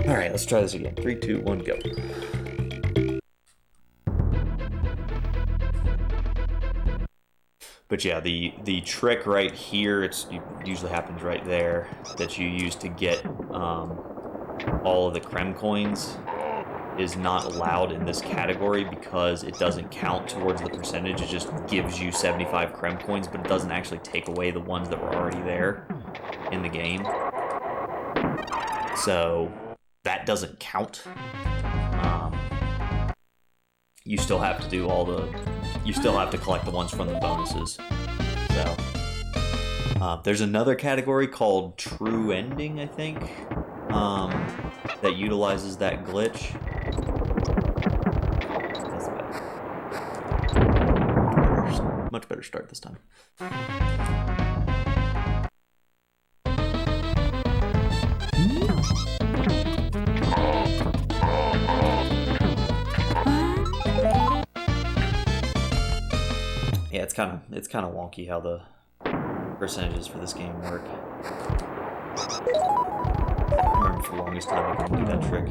All right, let's try this again. 3, 2, 1, go. But yeah, the trick right here, it usually happens right there, that you use to get all of the creme coins is not allowed in this category because it doesn't count towards the percentage. It just gives you 75 creme coins, but it doesn't actually take away the ones that were already there in the game. So that doesn't count. You still have to do all the... You still have to collect the ones from the bonuses. So there's another category called True Ending, I think, that utilizes that glitch. That's better. Much better start this time. Yeah, it's kind of wonky how the percentages for this game work. I remember for the longest time I couldn't do that trick.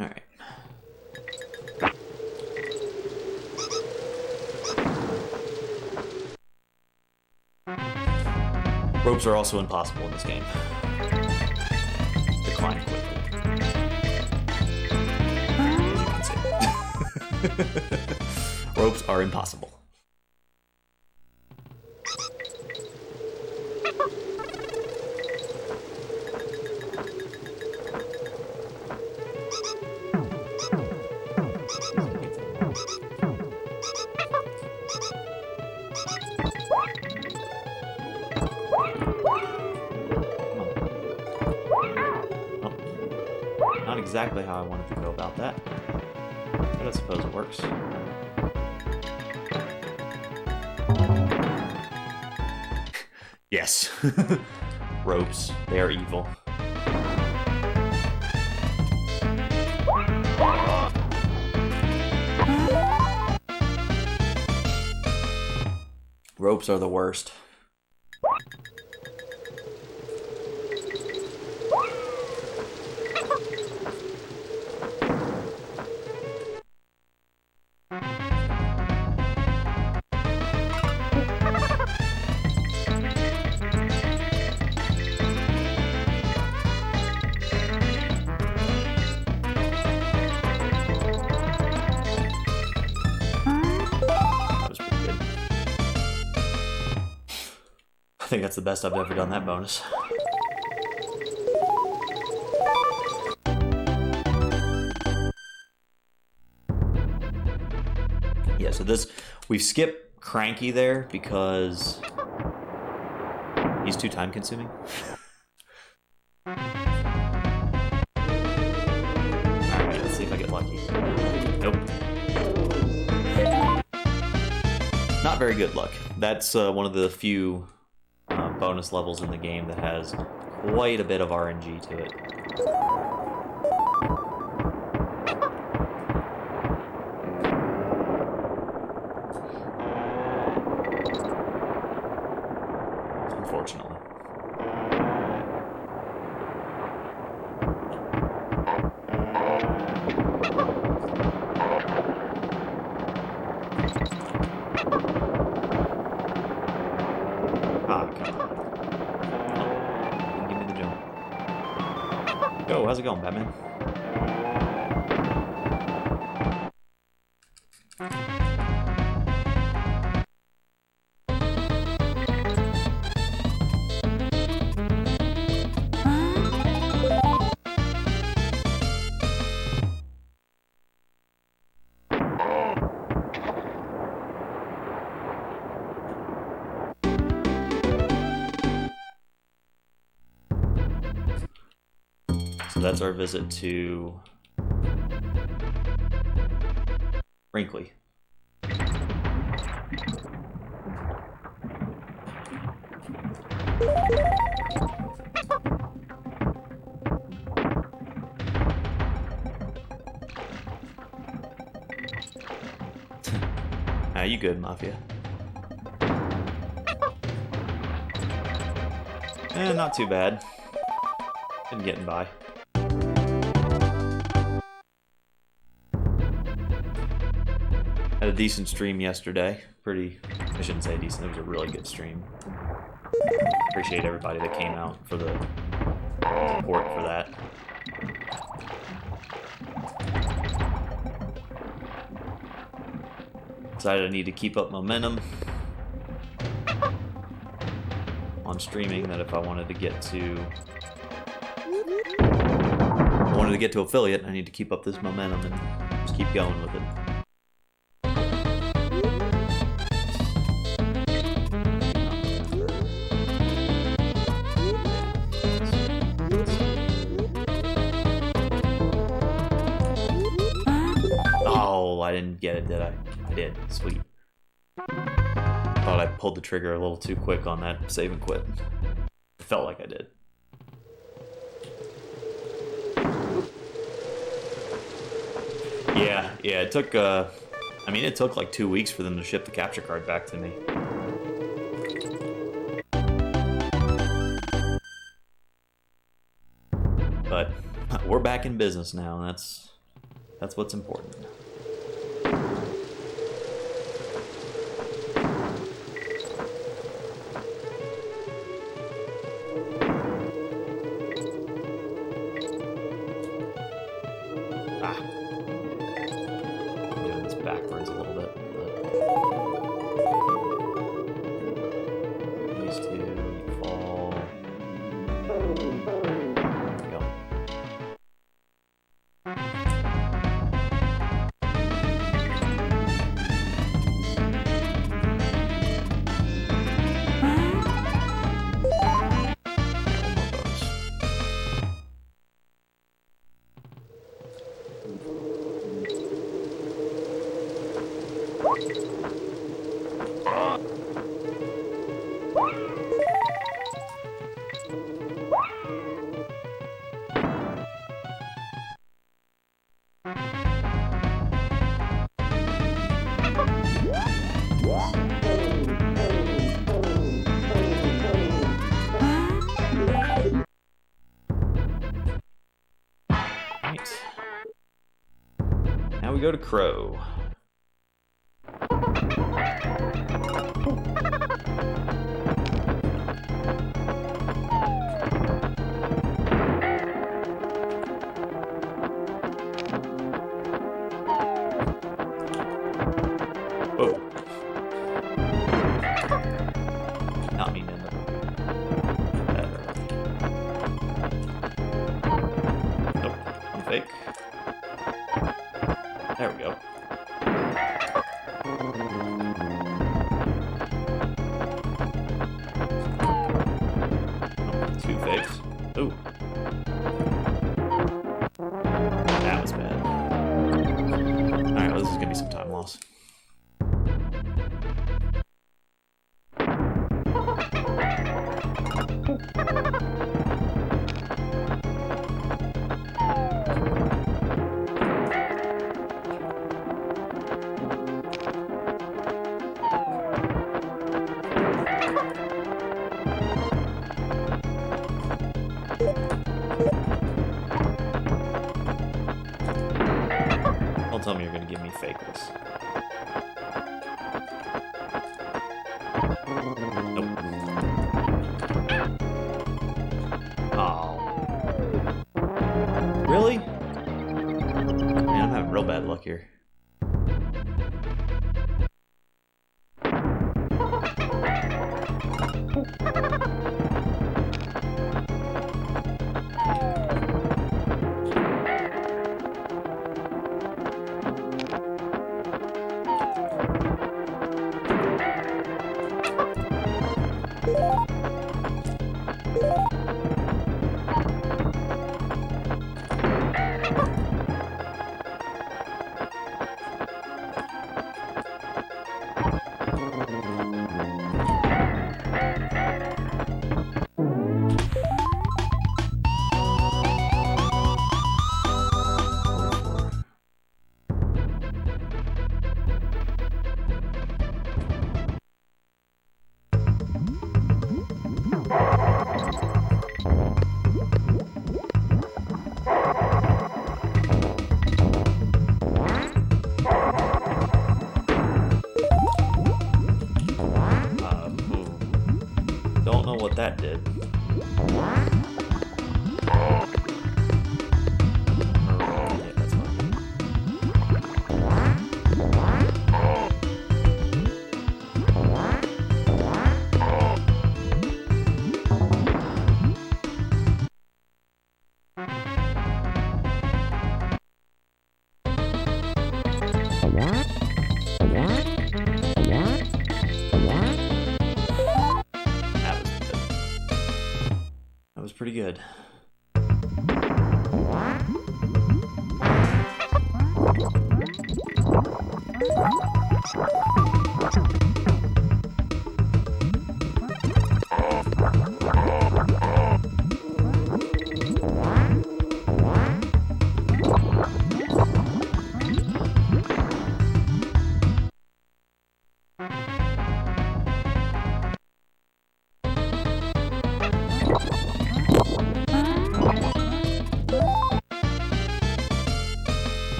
Alright. Ropes are also impossible in this game. Decline quickly. Ropes are impossible. Not exactly how I wanted to go about that, but I suppose it works. Yes. Ropes, they are evil. Ropes are the worst. I think that's the best I've ever done that bonus. Yeah, so this, we've skipped Cranky there because he's too time consuming. Alright, let's see if I get lucky. Nope. Not very good luck. That's one of the few bonus levels in the game that has quite a bit of RNG to it. Unfortunately. Yo, how's it going, Batman? So that's our visit to Brinkley. You good, Mafia? Not too bad. Been getting by. Had a decent stream yesterday. I shouldn't say decent, it was a really good stream. Appreciate everybody that came out for the support for that. Decided I need to keep up momentum on streaming, that if I wanted to get to affiliate, I need to keep up this momentum and just keep going with it. Oh, I didn't get it, did I? I did. Sweet. Thought I pulled the trigger a little too quick on that save and quit. It felt like I did. Yeah, it took, I mean, it took like 2 weeks for them to ship the capture card back to me. But we're back in business now, and that's what's important. Now we go to Crow. Don't tell me you're gonna give me fakeless. Nope. Oh. Really? Man, I'm having real bad luck here. don't know what that did. Yeah, that's fine. That was pretty good.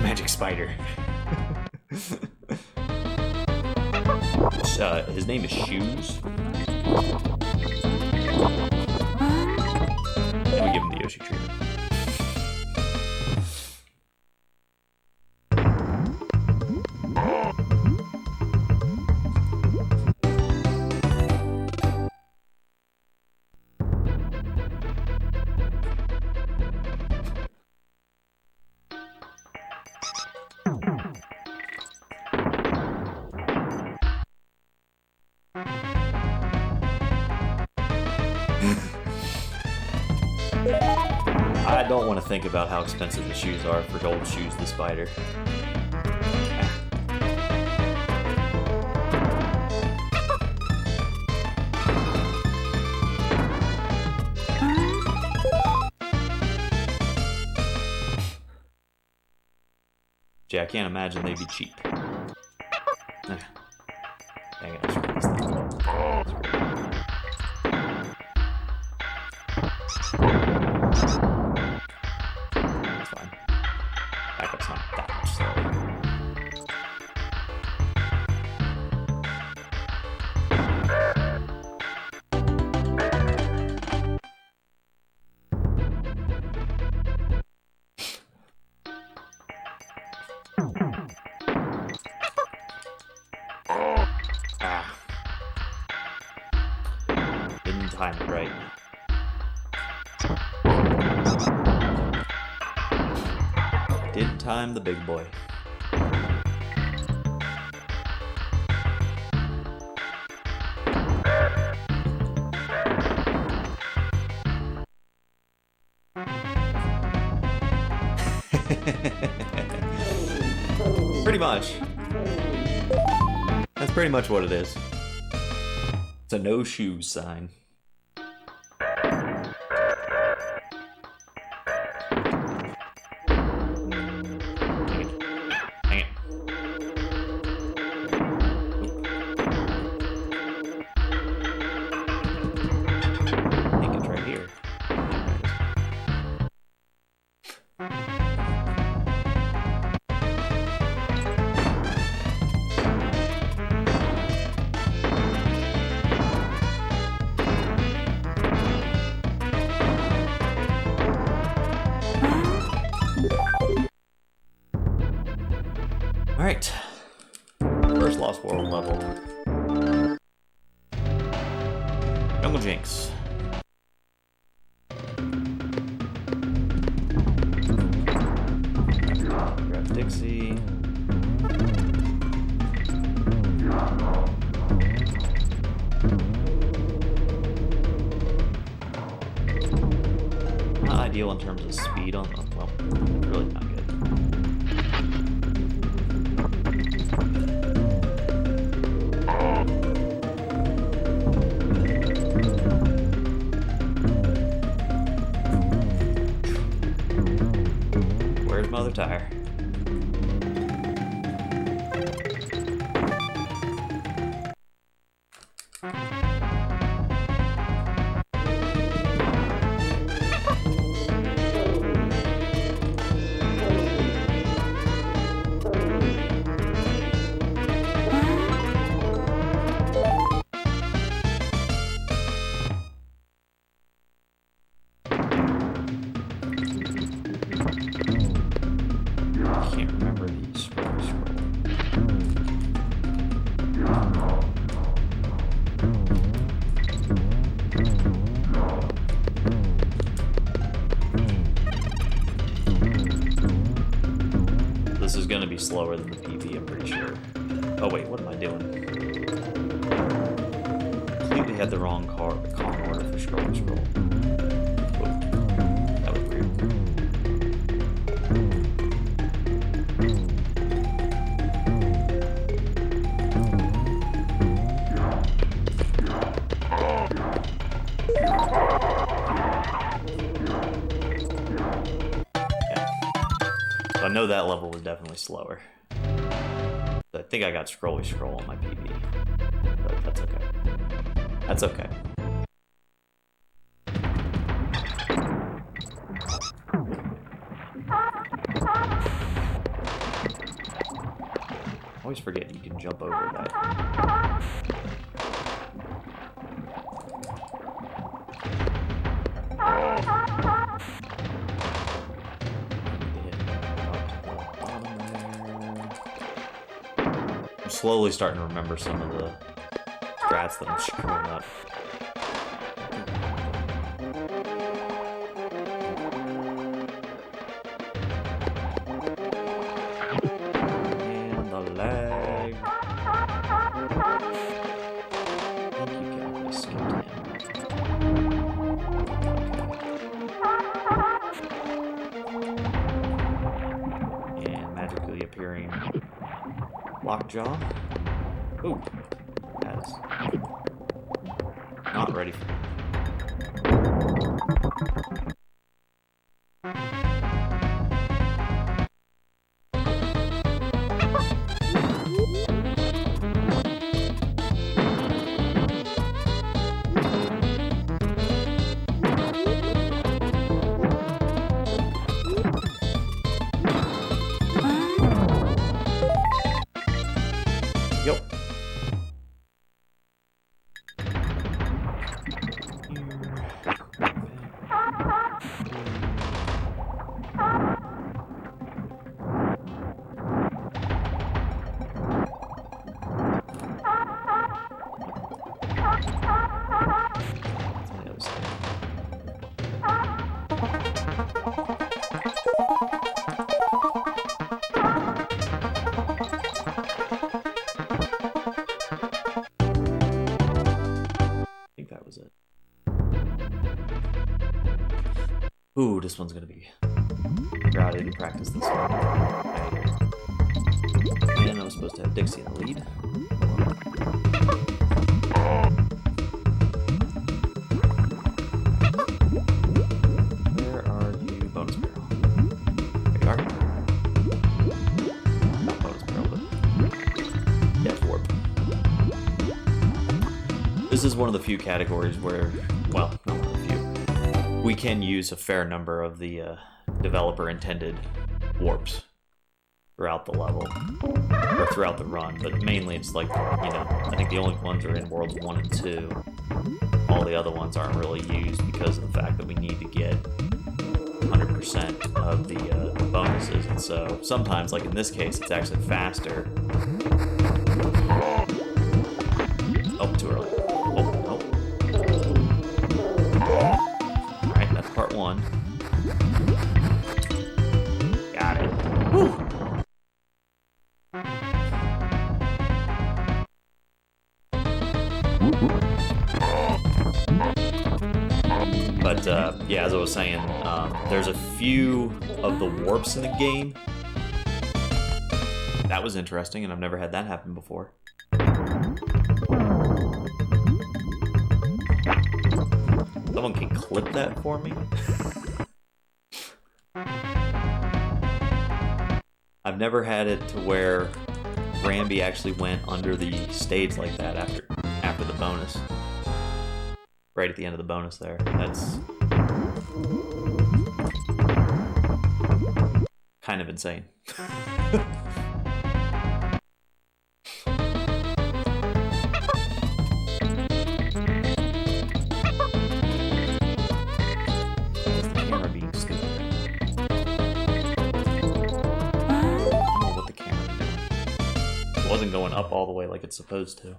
Magic spider. His name is Shoes. And we give him the Yoshi treatment. I don't want to think about how expensive the shoes are for old Shoes the spider. Gee, I can't imagine they'd be cheap. Dang it, I screwed this thing. That's fine. Backup's not that much slower. Didn't time it right. Didn't time the big boy. Pretty much. That's pretty much what it is. It's a no shoes sign. Alright. First Lost World level. Jungle Jinx. Grab Dixie. Not ideal in terms of speed on them. Well, really not good. Where's my other tire? be slower than the PB, I'm pretty sure. Oh wait, what am I doing? Completely had the wrong Kong order for scroll. Whoa. That was weird. So I know that level was definitely slower. I think I got scrolly scroll on my PB, but that's okay. That's okay. I always forget you can jump over that. I'm slowly starting to remember some of the strats that I'm screwing up. And the lag. I think you can skip him. And magically appearing Lockjaw. Ooh, that is not ready for me. Ooh, this one's gonna be. I didn't practice this one. And I was supposed to have Dixie in the lead. Where are you, bonus barrel? There you are. Not bonus barrel, but death warp. This is one of the few categories where, well, not one of the few. We can use a fair number of the developer-intended warps throughout the level, or throughout the run, but mainly it's like, you know, I think the only ones are in Worlds 1 and 2. All the other ones aren't really used because of the fact that we need to get 100% of the bonuses, and so sometimes, like in this case, it's actually faster. Oh, too early. Part 1. Got it. Whew. But yeah, as I was saying, there's a few of the warps in the game. That was interesting, and I've never had that happen before. Someone can clip that for me? I've never had it to where Rambi actually went under the stage like that after the bonus. Right at the end of the bonus there. That's kind of insane. Wasn't going up all the way like it's supposed to.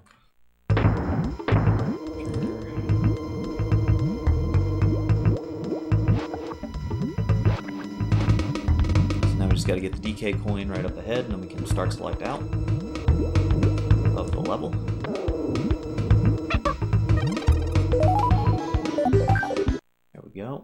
So now we just got to get the DK coin right up ahead, and then we can start select out of the level. There we go.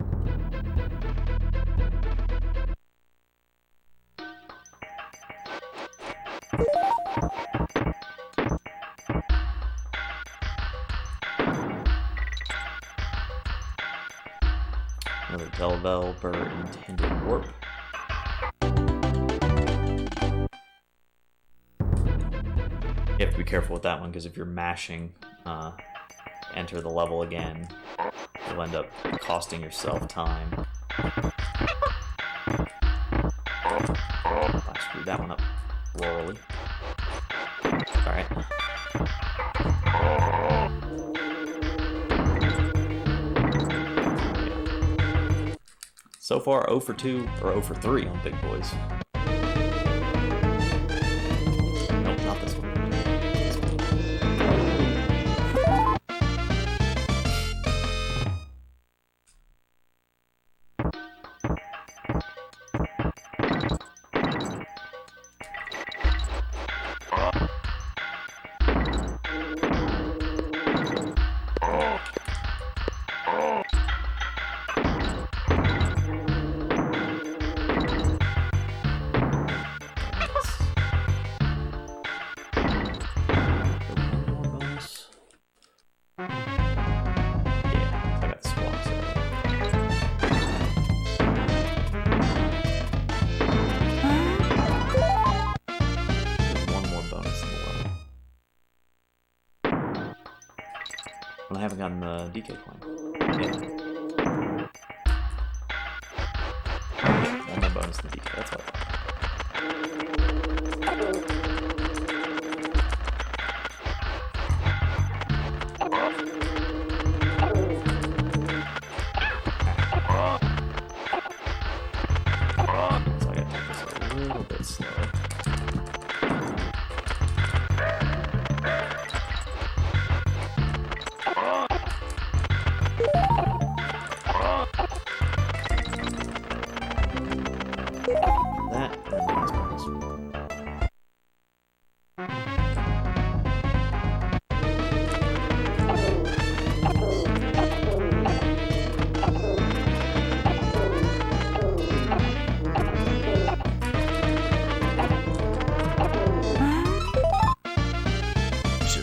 Another developer intended warp. You have to be careful with that one, because if you're mashing enter the level again, you'll end up costing yourself time. I screwed that one up royally. Alright. So far, 0 for 2, or 0 for 3 on Big Boys. Nope, not this one. I haven't gotten the DK coin. Yeah. One more bonus than DK, that's what I thought. So I gotta take this a little bit slow.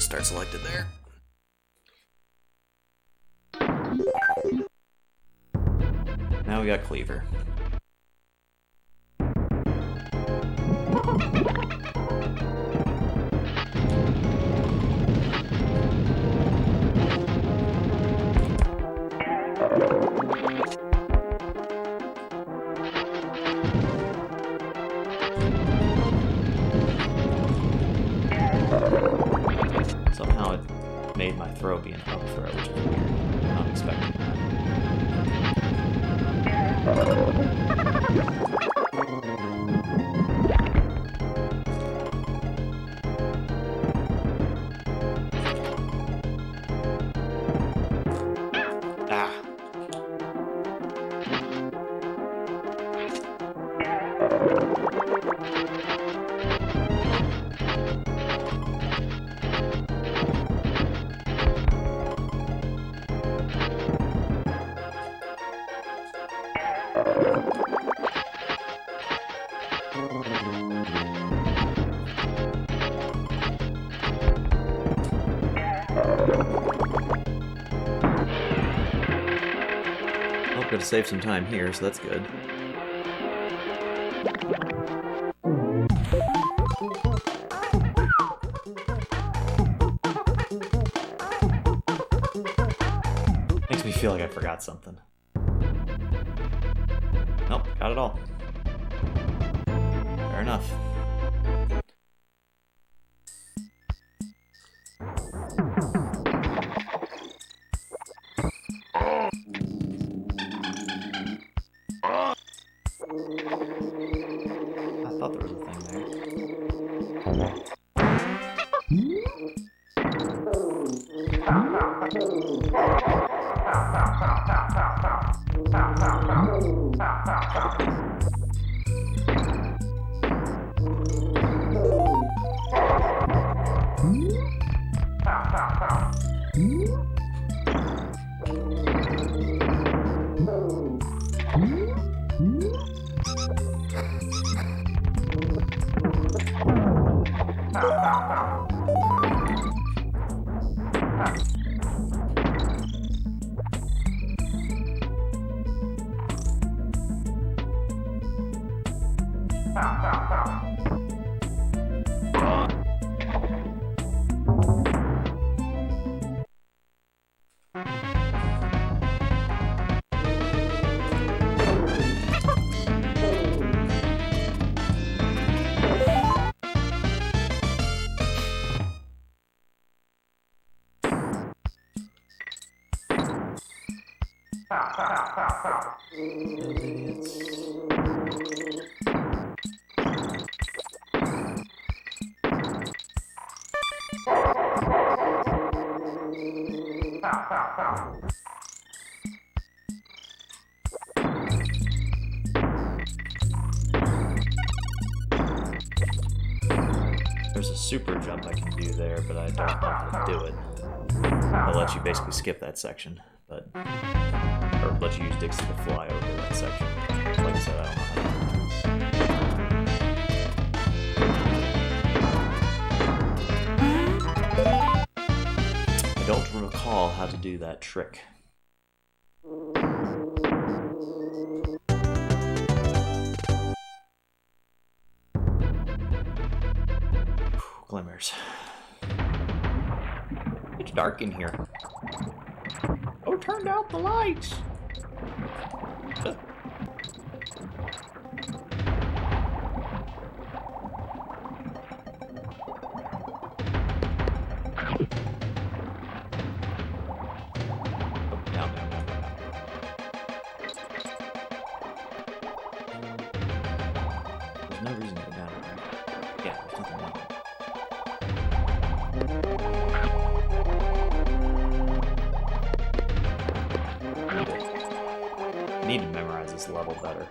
Start selected there. Now we got Cleaver. Somehow it made my throw be an up throw, which is weird. I'm not expecting that. Well, gotta save some time here, so that's good. Makes me feel like I forgot something. Nope, got it all. Fair enough. I thought there was a thing there. There's a super jump I can do there, but I don't know how to do it. I'll let you basically skip that section, but or let you use Dixie to fly over that section. Like I said, I don't know how to do it. I don't recall how to do that trick. Glimmers. It's dark in here. Oh, turned out the lights. There's no reason to go down there. Yeah, there's nothing wrong. I need to memorize this level better.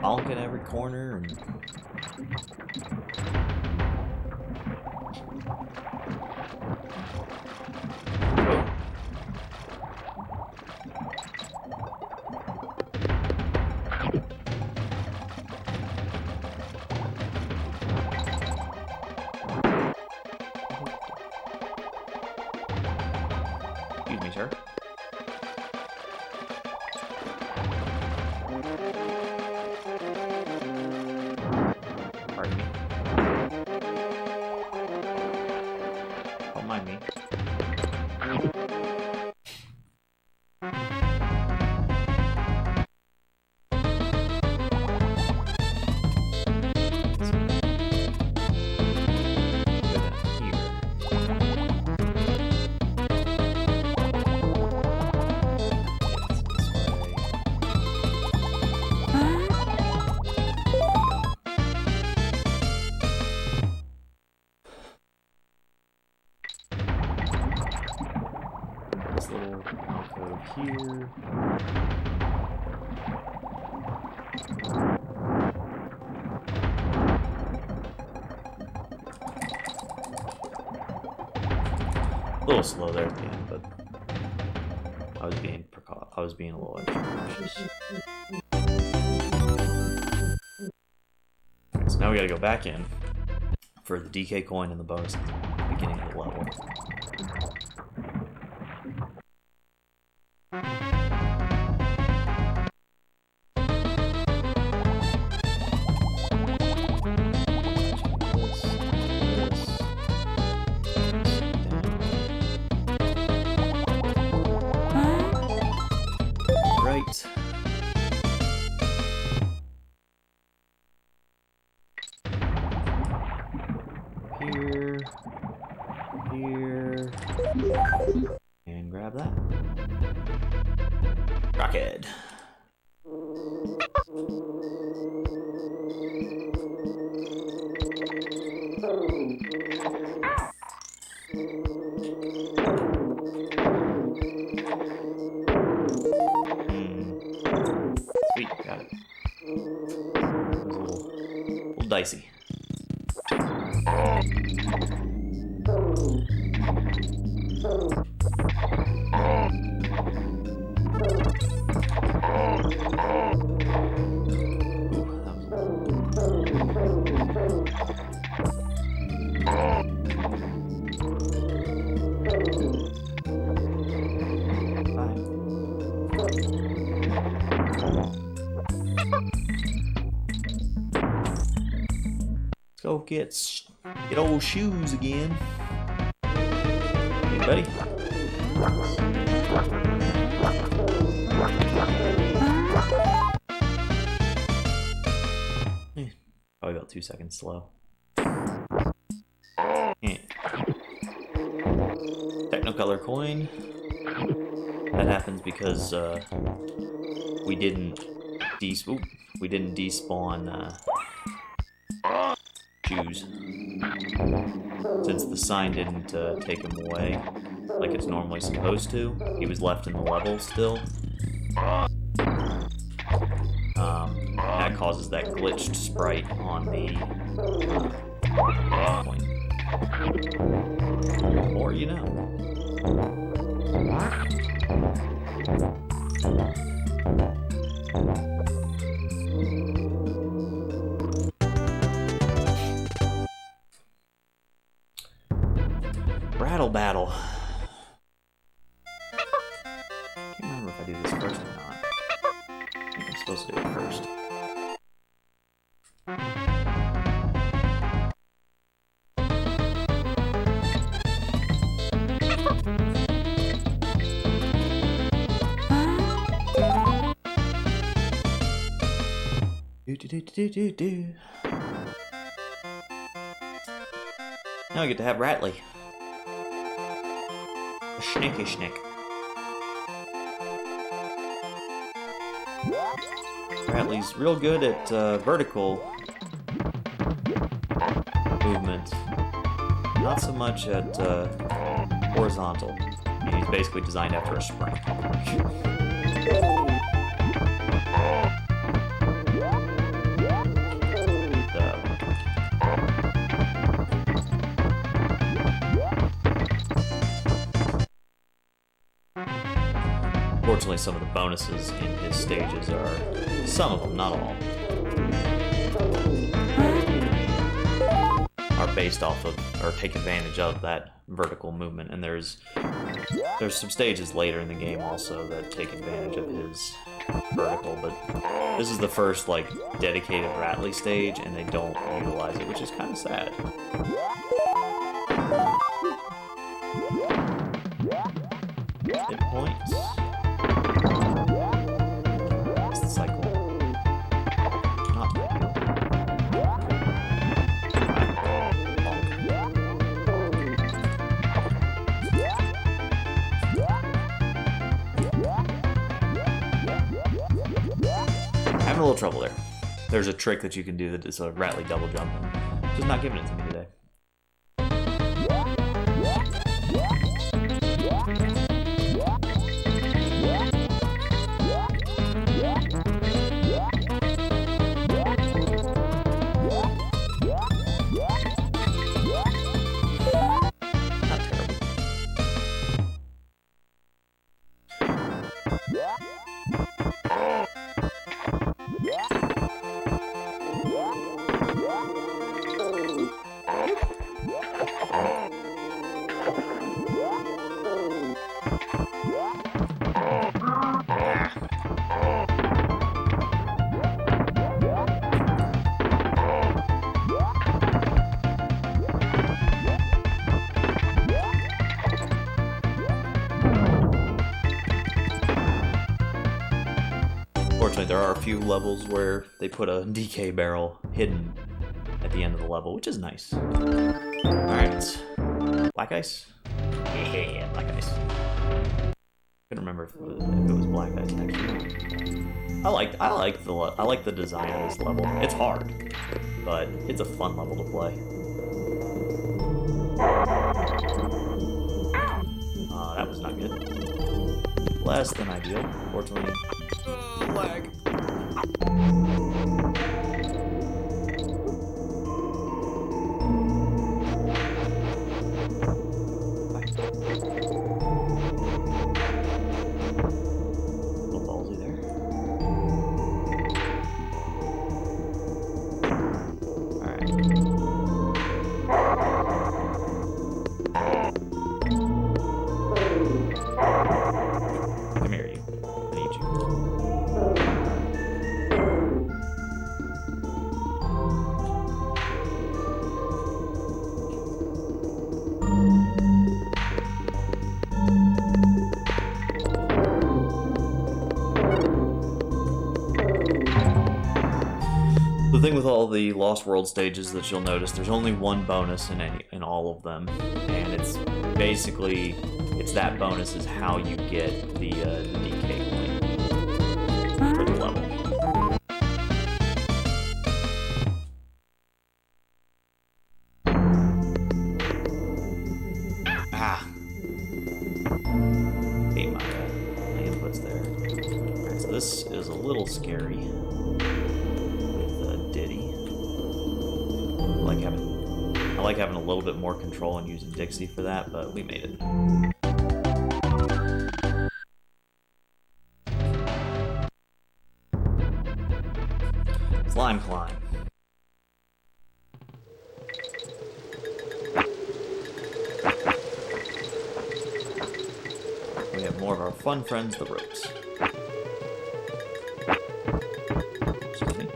Bonk at every corner and excuse me, sir. Pardon me. Don't mind me. Little alcove here. A little slow there at the end, but I was being a little anxious. So now we gotta go back in for the DK coin and the bonus at the beginning of the level. Right. Here, and grab that. Rocket. Sweet, got it. It was a little dicey. Let's go get old shoes again. Hey, buddy. Probably about 2 seconds slow. Technicolor coin. That happens because we didn't despawn shoes. Since the sign didn't take him away like it's normally supposed to, he was left in the level still. That causes that glitched sprite on the coin. Or you know. Rattle battle. Can't remember if I do this first or not. I think I'm supposed to do it first. Now I get to have Ratley. A snicky snick. Ratley's real good at vertical movement. Not so much at horizontal. I mean, he's basically designed after a spring. Fortunately, some of the bonuses in his stages are, some of them, not all, are based off of, or take advantage of that vertical movement. And there's some stages later in the game also that take advantage of his vertical, but this is the first, like, dedicated Ratley stage, and they don't utilize it, which is kind of sad. Hit points. A little trouble there. There's a trick that you can do that is a Ratley double jump, and just not giving it to me today. Not terrible. Fortunately, there are a few levels where they put a DK barrel hidden at the end of the level, which is nice. Alright, it's Black Ice? Yeah, Black Ice. Couldn't remember if it was Black Ice actually. I like the design of this level. It's hard, but it's a fun level to play. That was not good. Less than ideal, fortunately. Lag. Little ballsy there. Alright. Come here, you. I need you. the thing with all the Lost World stages that you'll notice, there's only one bonus in all of them, and it's basically that bonus is how you get the DK coin for the level. Ah, ate my inputs there. All right, so this is a little scary. I like having a little bit more control and using Dixie for that, but we made it. Slime climb. We have more of our fun friends, the ropes. Excuse me.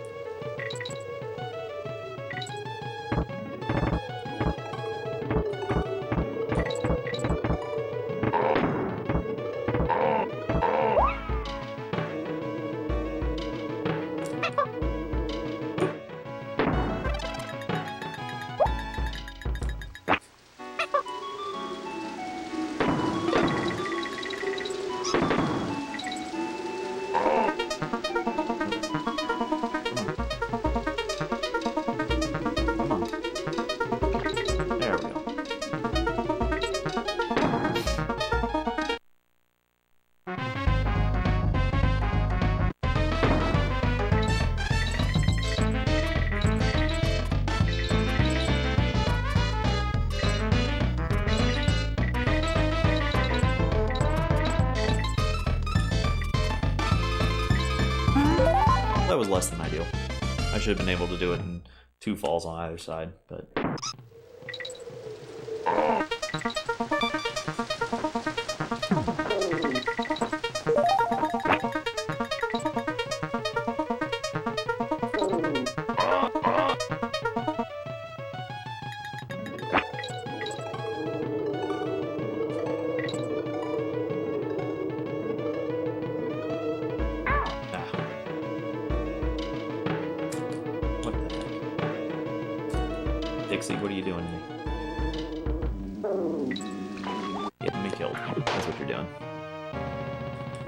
That was less than ideal. I should have been able to do it in 2 falls on either side, but... Dixie, what are you doing to me? Getting me killed. That's what you're doing.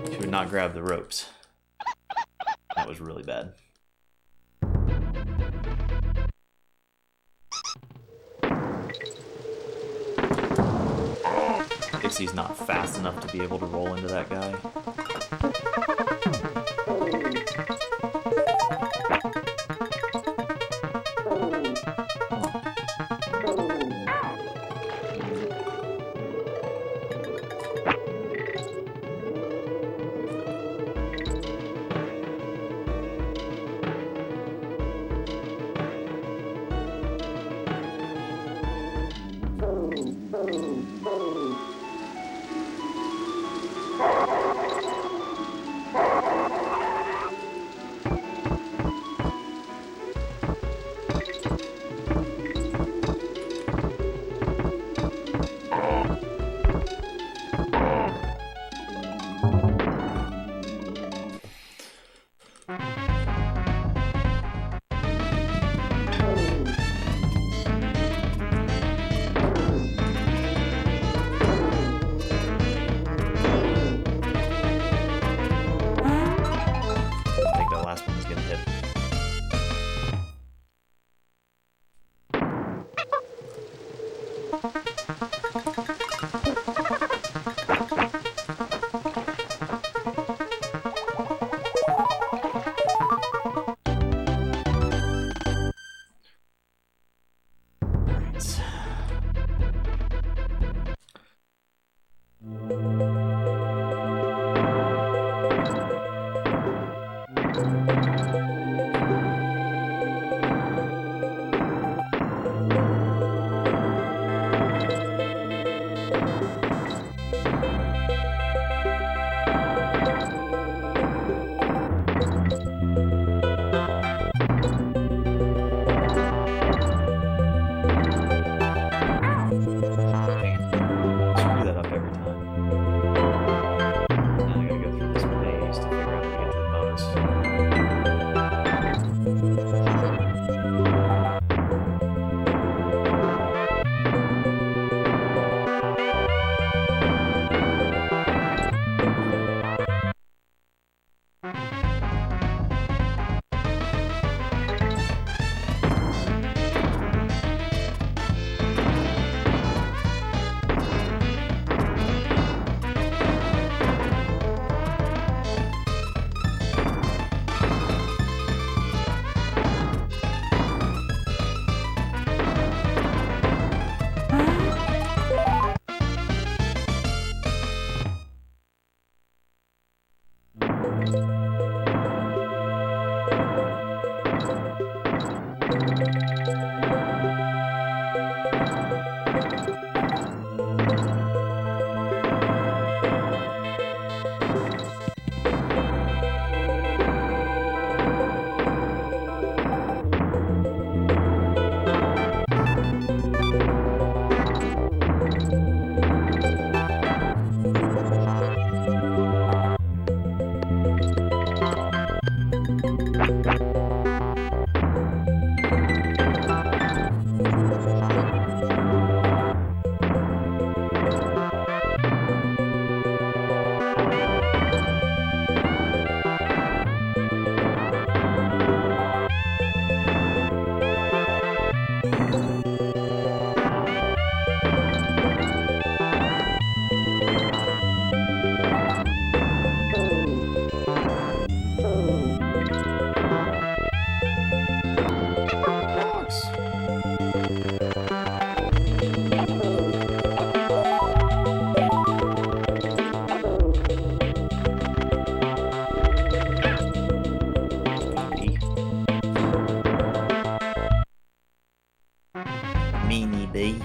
You should not grab the ropes. That was really bad. Dixie's not fast enough to be able to roll into that guy. be.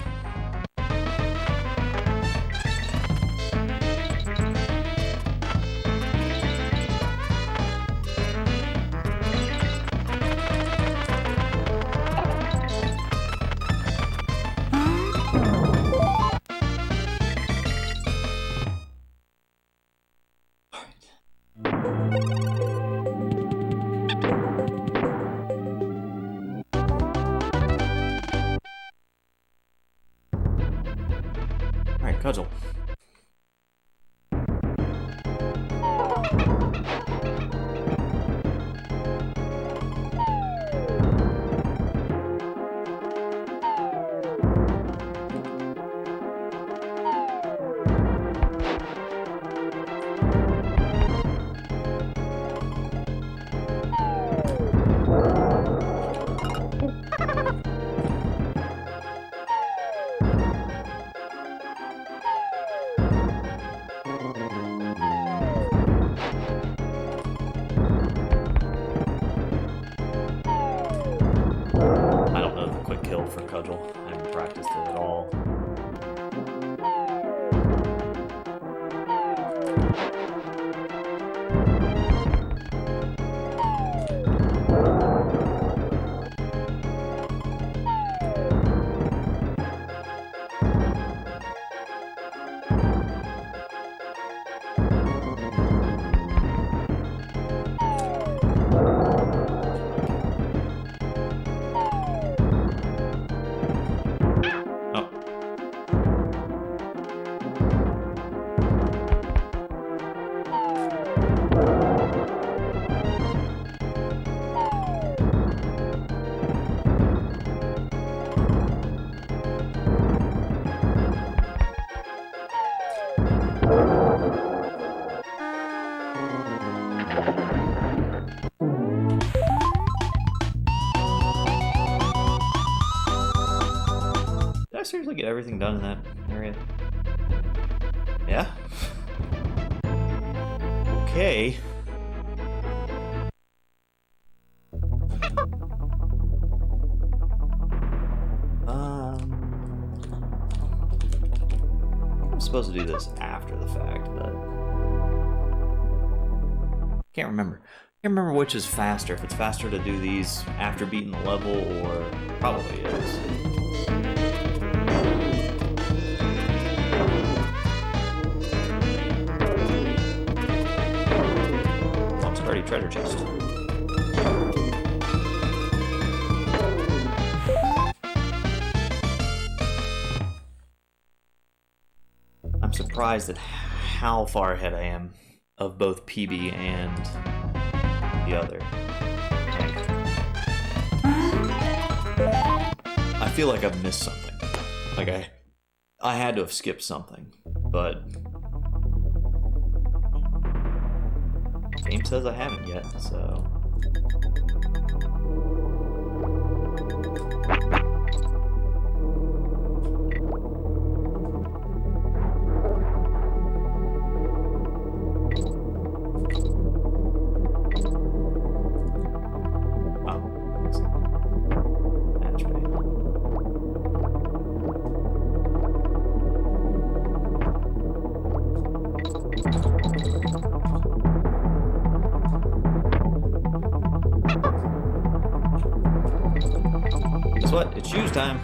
Alright, Cudgel. For Cudgel. I haven't practiced it at all. Did I seriously get everything done in that area? Yeah? Okay. I'm supposed to do this after the fact, but can't remember. Can't remember which is faster. If it's faster to do these after beating the level, or probably is. Sturdy treasure chest. I'm surprised at how far ahead I am of both PB and the other. I feel like I've missed something. Like I had to have skipped something, but game says I haven't yet, so what? It's shoes time.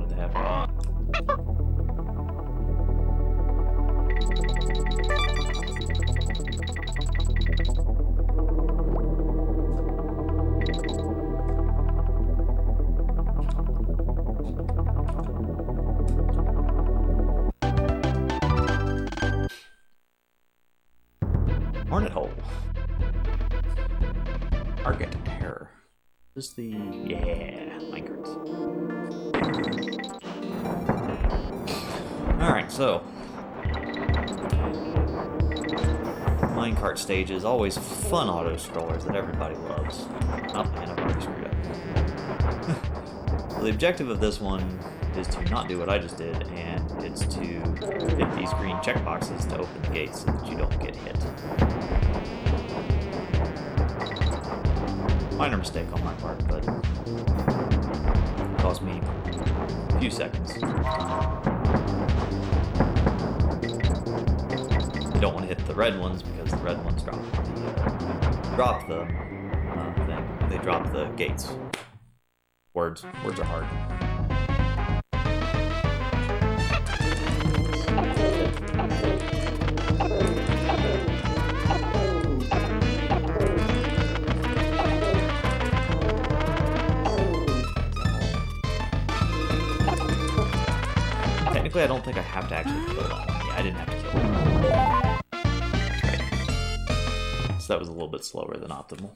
wanted to have right. Hornet hole. Target error. This is the minecart. Alright, so minecart stages, always fun auto scrollers that everybody loves. Oh man, I've already screwed up. So the objective of this one is to not do what I just did, and it's to hit these green checkboxes to open the gates so that you don't get hit. Minor mistake on my part, but it cost me a few seconds. You don't want to hit the red ones because the red ones drop the thing. They drop the gates. Words are hard. Technically, I don't think I have to actually kill that one. Yeah, I didn't have to kill it. Right. So that was a little bit slower than optimal.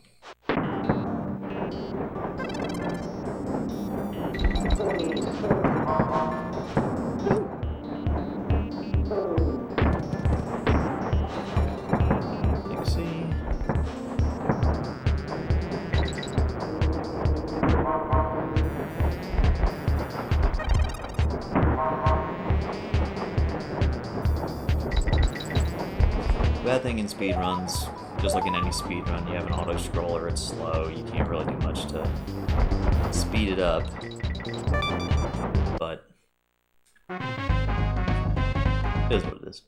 Bad thing in speedruns, just like in any speedrun, you have an auto scroller, it's slow, you can't really do much to speed it up, but it is what it is.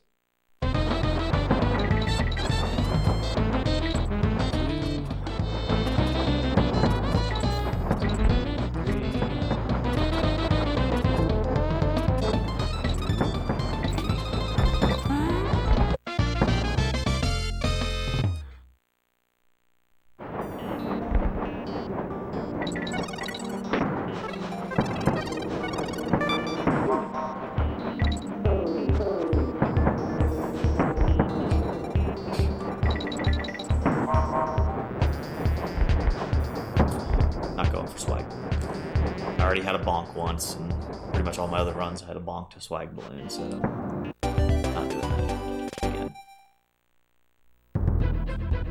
I already had a bonk once, and pretty much all my other runs I had a bonk to swag balloon, so not doing that again.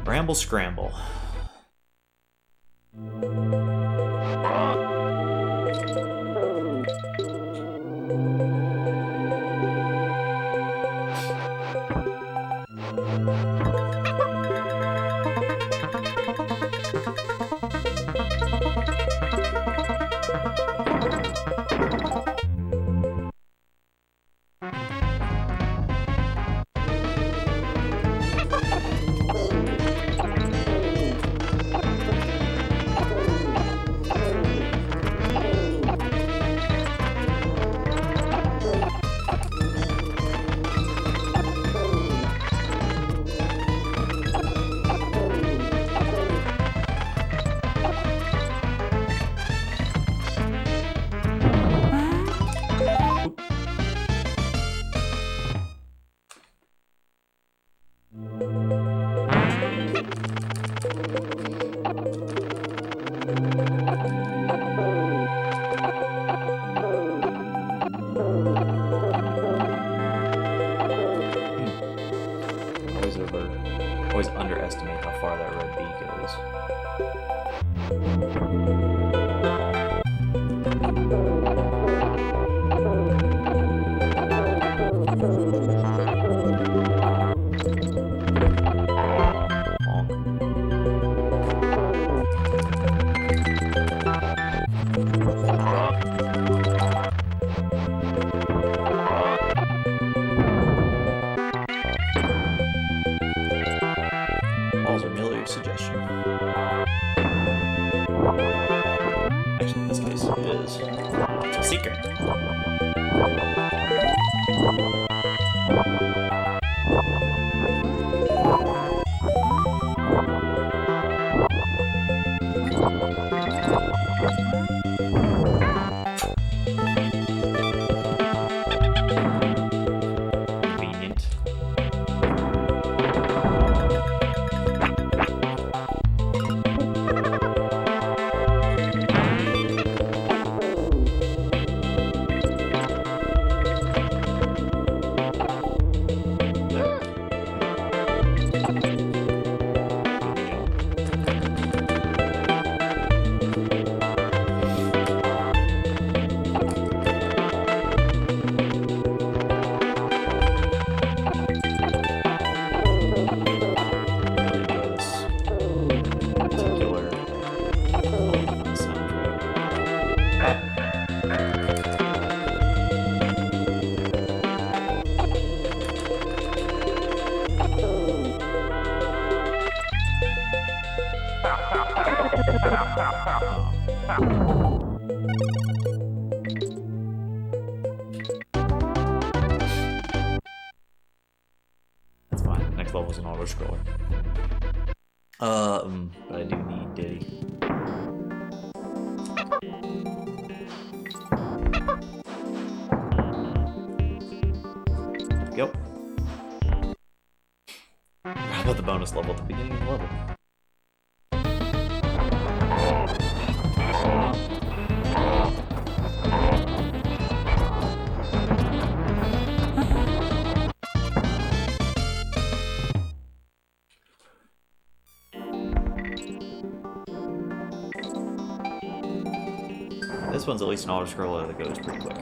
Bramble Scramble. Always underestimate how far that red bee goes. Balls are merely a suggestion. That's fine. Next level is an auto scroller. But I do need Diddy. Yep. How about the bonus level at the beginning of the level? This one's at least an auto-scroller that goes pretty quick.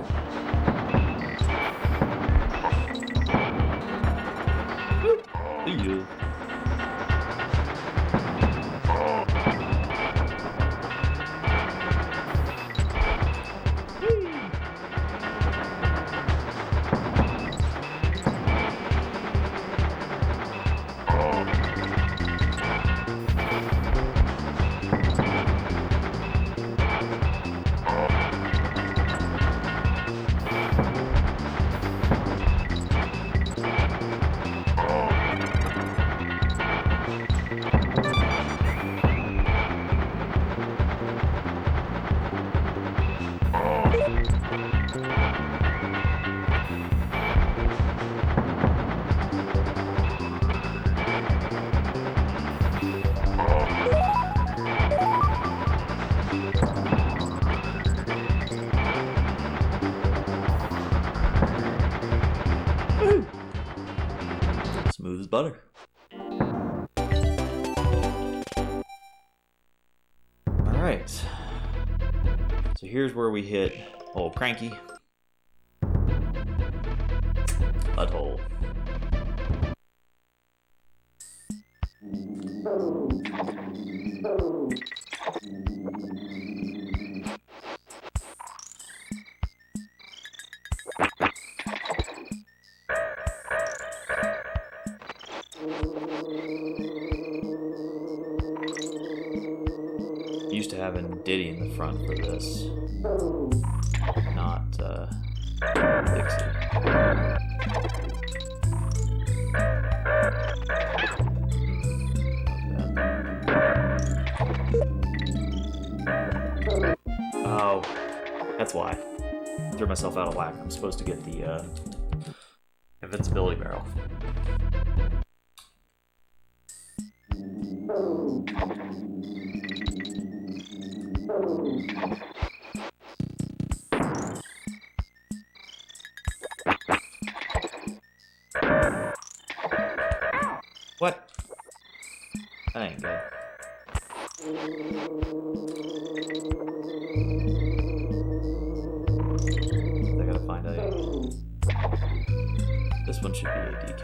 Woo! Smooth as butter. Alright. So here's where we hit old Cranky. Butthole. Used to having Diddy in the front for this, not Dixie. Oh, that's why. I threw myself out of whack. I'm supposed to get the invincibility barrel. What? That ain't good. I gotta find a... This one should be a DK.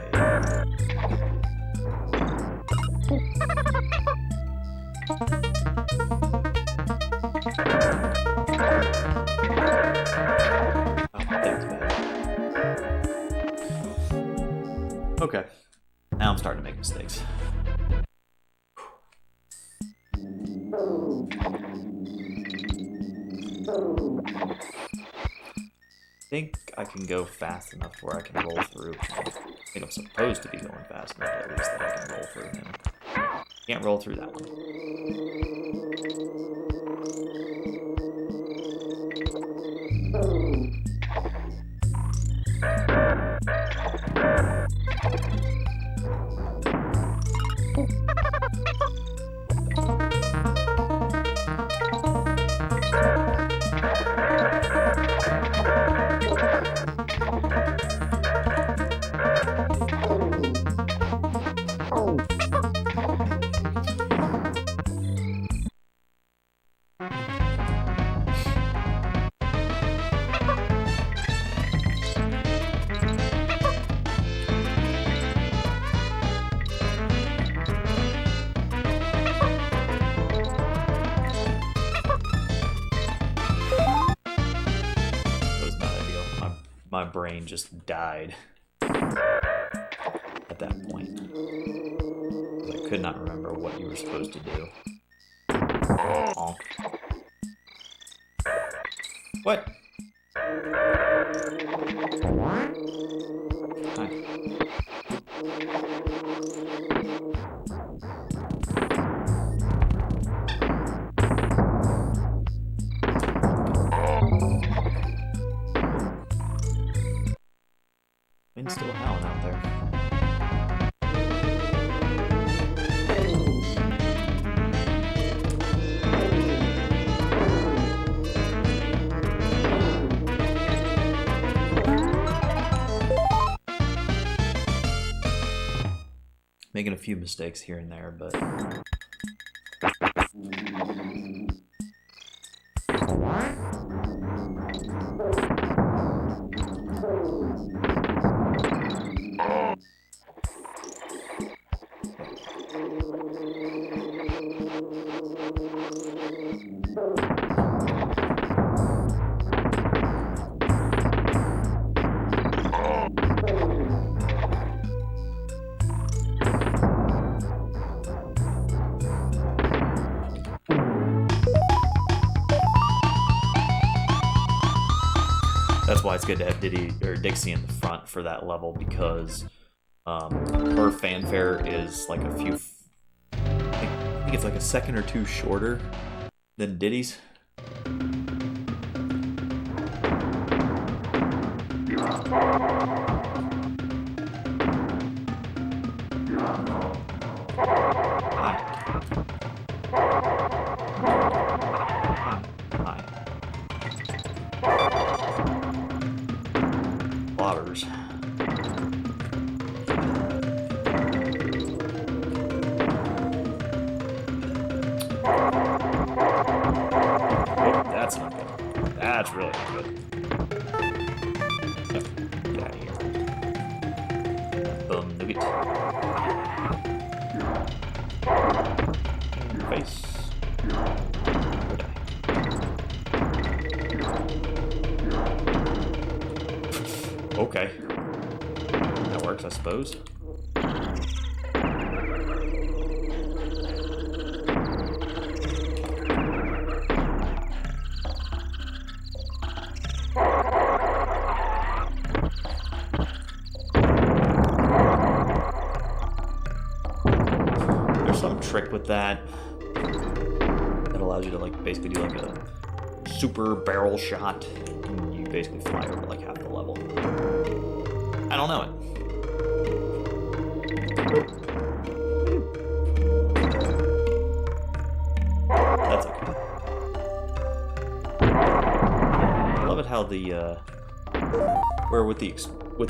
Okay, now I'm starting to make mistakes. think I can go fast enough where I can roll through. I think I'm supposed to be going fast enough, at least, that I can roll through him. Can't roll through that one. My brain just died at that point. I could not remember what you were supposed to do. Honk. What? Hi. Wind's still howling out there. Making a few mistakes here and there, but... That's why it's good to have Dixie in the front for that level, because her fanfare is like a few... I think it's like a second or two shorter than Diddy's. Plotters. Oh, that's not good. That's really not good. No, get out of here. Bum nugget. Face. Okay. That works, I suppose. There's some trick with that allows you to like basically do like a super barrel shot, and you basically fly over like half the level. I don't know it. That's okay. I love it how the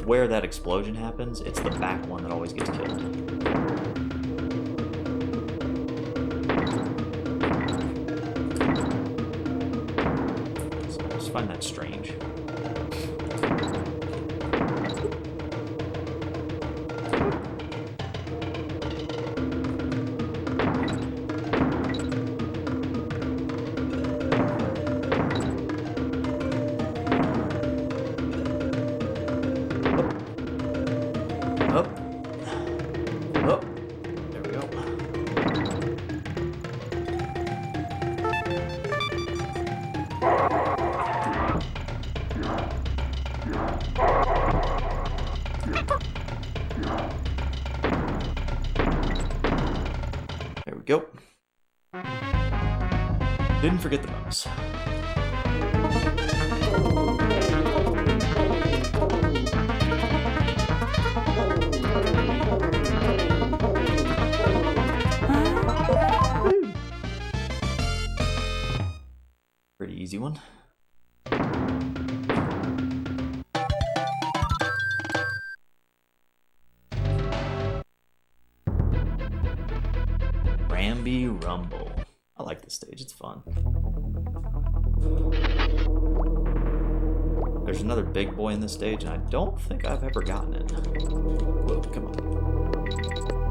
where that explosion happens, it's the back one that always gets killed. I just find that strange. There we go. Didn't forget the bonus. Pretty easy one. Ramby Rumble. I like this stage, it's fun. There's another big boy in this stage, and I don't think I've ever gotten it. Whoa, come on.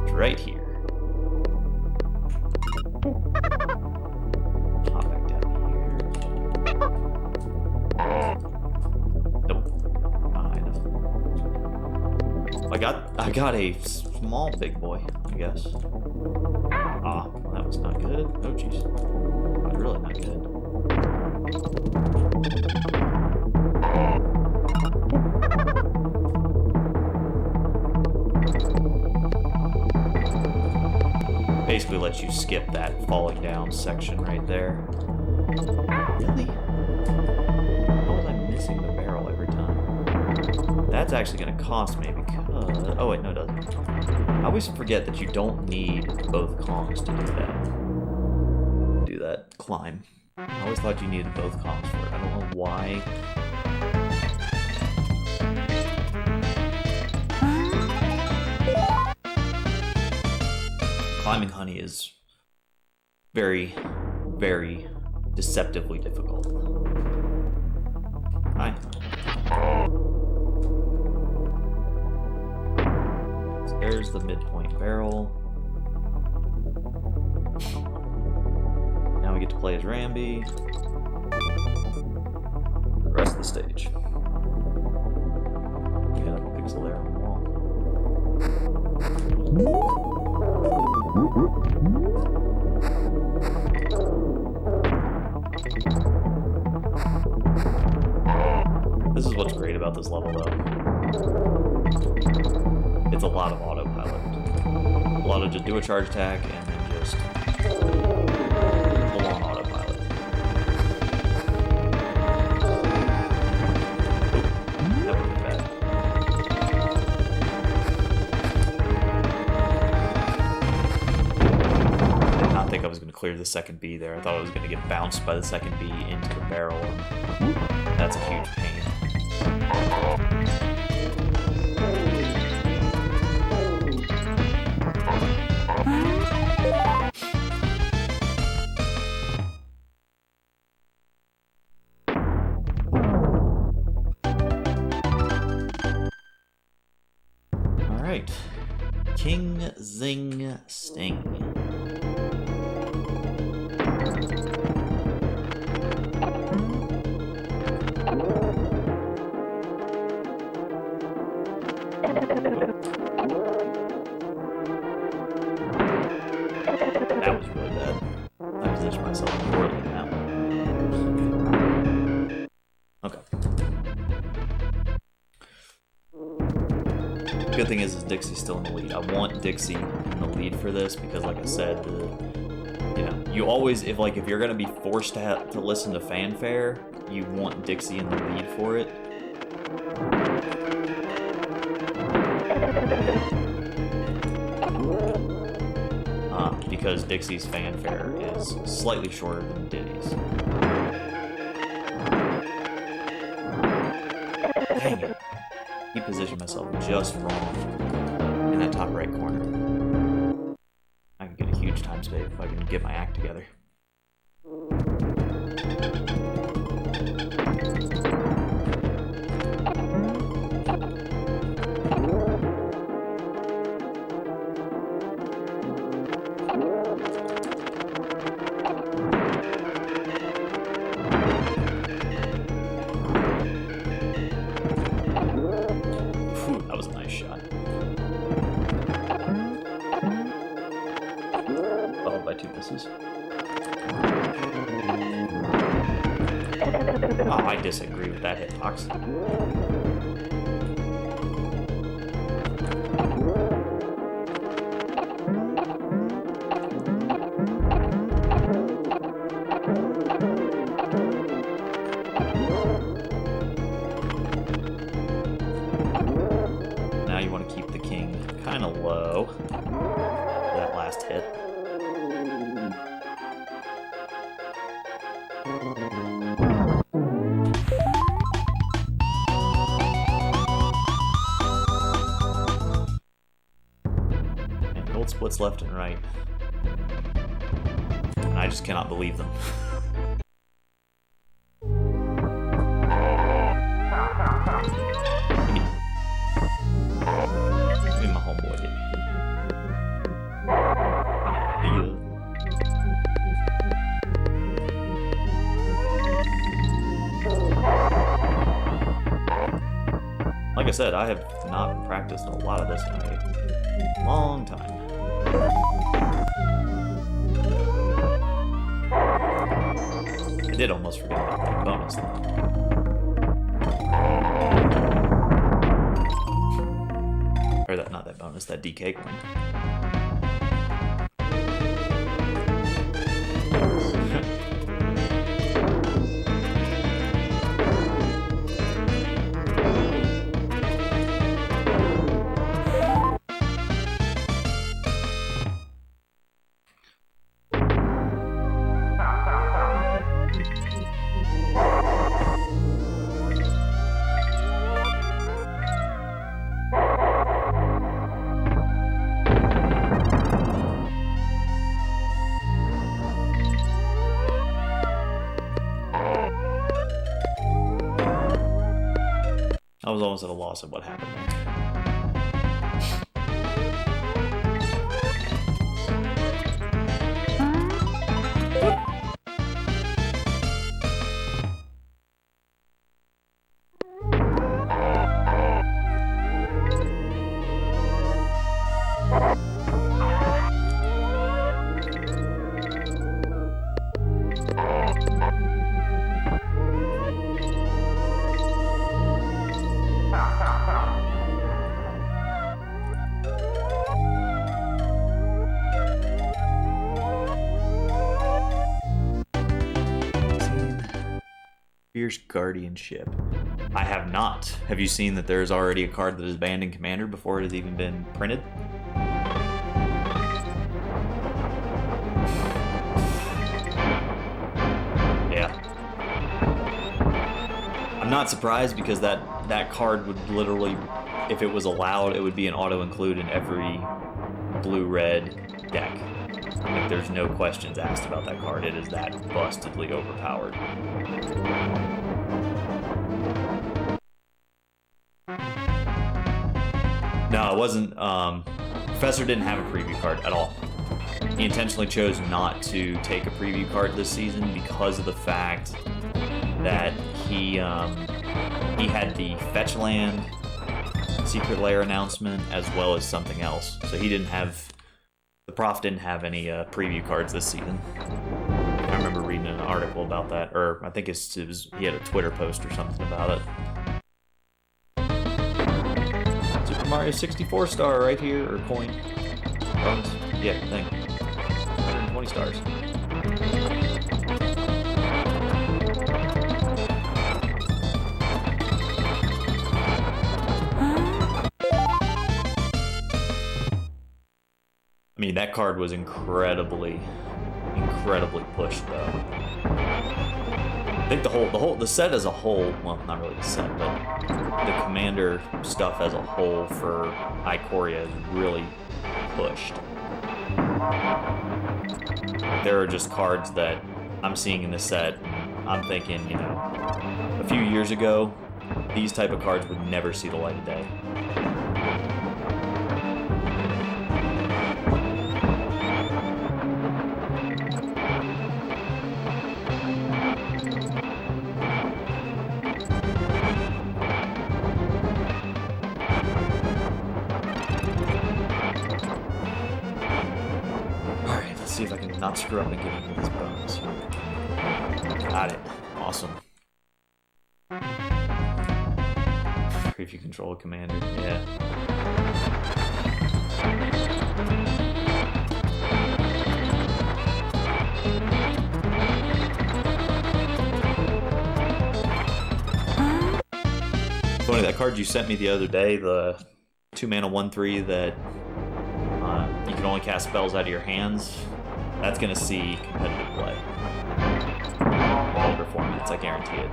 It's right here. Hop back down here. Nope. Not enough. I got a small big boy, I guess. Ah, well, that was not good. Oh, jeez. That was really not good. Basically lets you skip that falling down section right there. Really? How was I missing the barrel every time? That's actually going to cost me because... Oh wait, no it doesn't. I always forget that you don't need both comms to do that. Do that climb. I always thought you needed both comms for it. I don't know why. Climbing honey is very, very deceptively difficult. Hi. So there's the midpoint barrel. Now we get to play as Ramby. The rest of the stage. We got a pixel there on the wall. This is what's great about this level, though. It's a lot of autopilot. A lot of just do a charge attack and then just full on autopilot. Oop, that would be bad. I did not think I was going to clear the second B there. I thought I was going to get bounced by the second B into the barrel, and that's a huge pain. Alright. King Zing Sting. That was really bad. I positioned myself poorly in that one. Okay. Good thing is Dixie's still in the lead. I want Dixie in the lead for this because, like I said, you always, if you're gonna be forced to listen to fanfare, you want Dixie in the lead for it. Because Dixie's fanfare is slightly shorter than Diddy's. Dang it. He positioned myself just wrong in that top right corner. I can get a huge time save if I can get my act together. Oh, I disagree with that hitbox. want to keep the king kind of low for that last hit. And gold splits left and right. And I just cannot believe them. Like I said, I have not practiced a lot of this in a long time. I did almost forget about that bonus though. Or that, not that bonus, that DK coin. I was almost at a loss of what happened there. Fierce Guardianship. I have not. Have you seen that there's already a card that is banned in Commander before it has even been printed? Yeah. I'm not surprised because that card would literally, if it was allowed, it would be an auto-include in every blue-red deck. Like, there's no questions asked about that card. It is that bustedly overpowered. No, it wasn't. Professor didn't have a preview card at all. He intentionally chose not to take a preview card this season because of the fact that he had the fetch land secret lair announcement as well as something else. So he didn't have. The prof didn't have any preview cards this season. I remember reading an article about that, or I think he had a Twitter post or something about it. Super Mario 64 star right here, or coin. Bonus. Yeah, thing. 120 stars. I mean, that card was incredibly pushed, though. I think the set as a whole, well, not really the set, but the Commander stuff as a whole for Ikoria is really pushed. There are just cards that I'm seeing in the set, and I'm thinking, you know, a few years ago, these type of cards would never see the light of day. See if I can not screw up and get into this bonus. Got it. Awesome. If you control a commander, yeah. Funny, that card you sent me the other day, the 2 mana 1/3 that you can only cast spells out of your hands, that's going to see competitive play. In older formats, I guarantee it.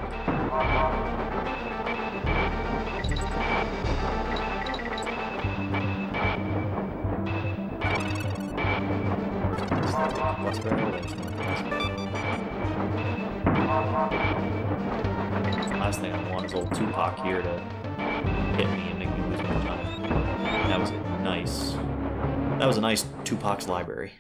Last thing I want is old Tupac here to hit me and make me lose my time. That was a nice Tupac's library.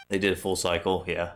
They did a full cycle, yeah.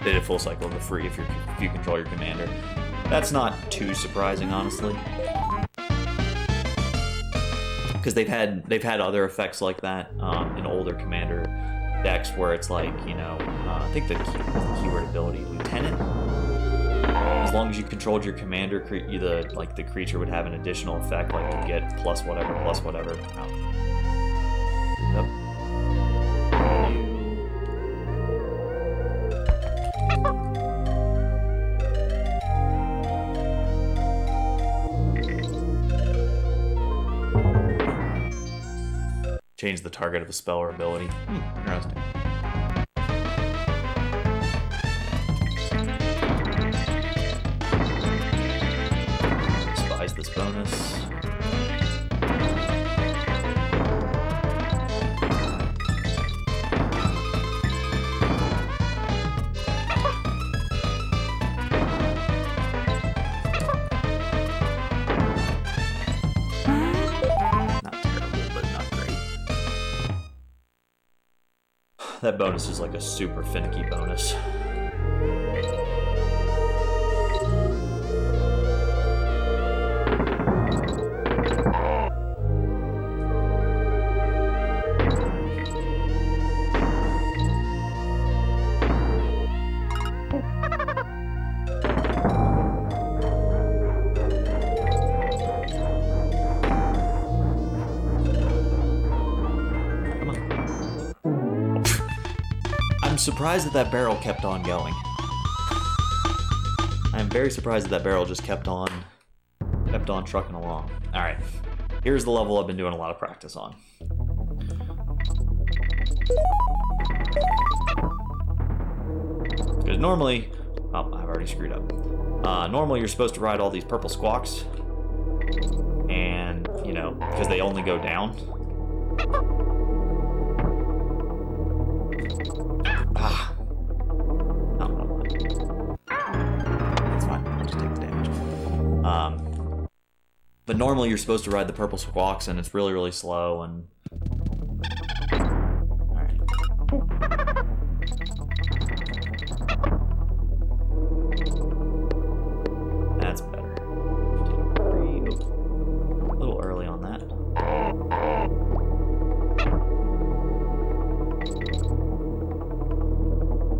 They did a full cycle for free if you control your commander. That's not too surprising, honestly, because they've had other effects like that in older commander decks where it's like, you know, I think the keyword ability Lieutenant. As long as you controlled your commander, the creature would have an additional effect, like to get plus whatever. Yep. Change the target of a spell or ability. Interesting. Despise this bonus. That bonus is like a super finicky bonus. Surprised that barrel kept on going. I am very surprised that barrel just kept on trucking along. All right, here's the level I've been doing a lot of practice on. Because normally, oh, I've already screwed up. Normally, you're supposed to ride all these purple squawks, and you know, because they only go down. But normally you're supposed to ride the purple squawks, and it's really, really slow, and... Alright. That's better. A little early on that.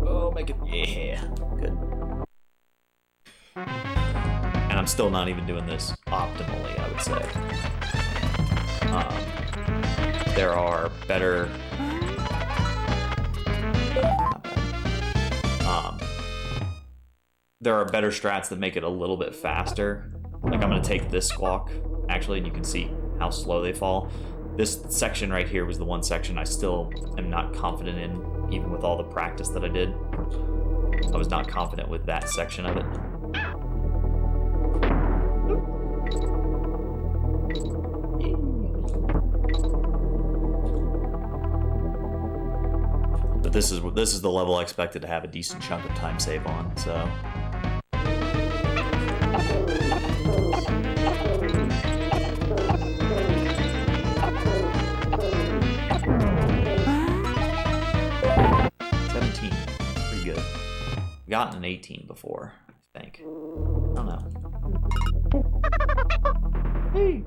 Oh, make it... Yeah. Good. And I'm still not even doing this optimally, I would say. There are better... there are better strats that make it a little bit faster. Like, I'm going to take this squawk, actually, and you can see how slow they fall. This section right here was the one section I still am not confident in, even with all the practice that I did. I was not confident with that section of it. But this is the level I expected to have a decent chunk of time save on, so... gotten an 18 before, I think. I don't know. Hey!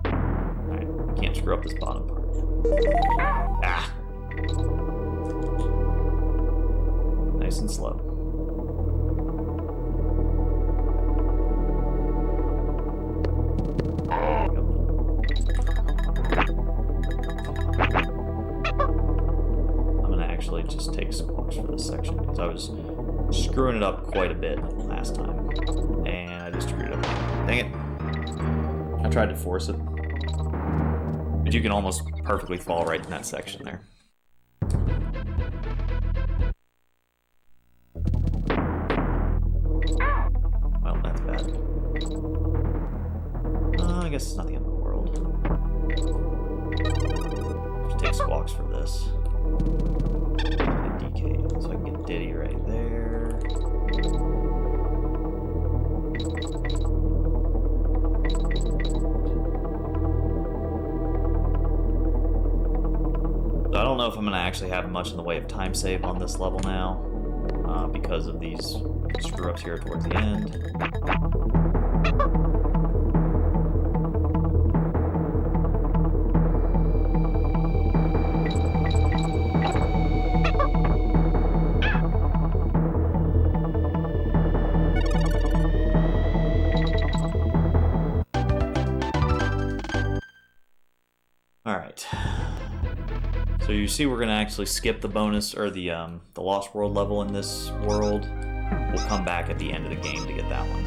Alright, can't screw up this bottom part. Ah! Nice and slow. I'm gonna actually just take squawks for this section because I was screwing it up quite a bit last time. And I just screwed it up. Dang it. I tried to force it. But you can almost perfectly fall right in that section there. Well, that's bad. I guess it's not the end of the world. Just take squawks for this. DK, so I can get Diddy right there. So I don't know if I'm going to actually have much in the way of time save on this level now, because of these screw-ups here towards the end. Alright. So you see we're going to actually skip the bonus, or the Lost World level in this world. We'll come back at the end of the game to get that one.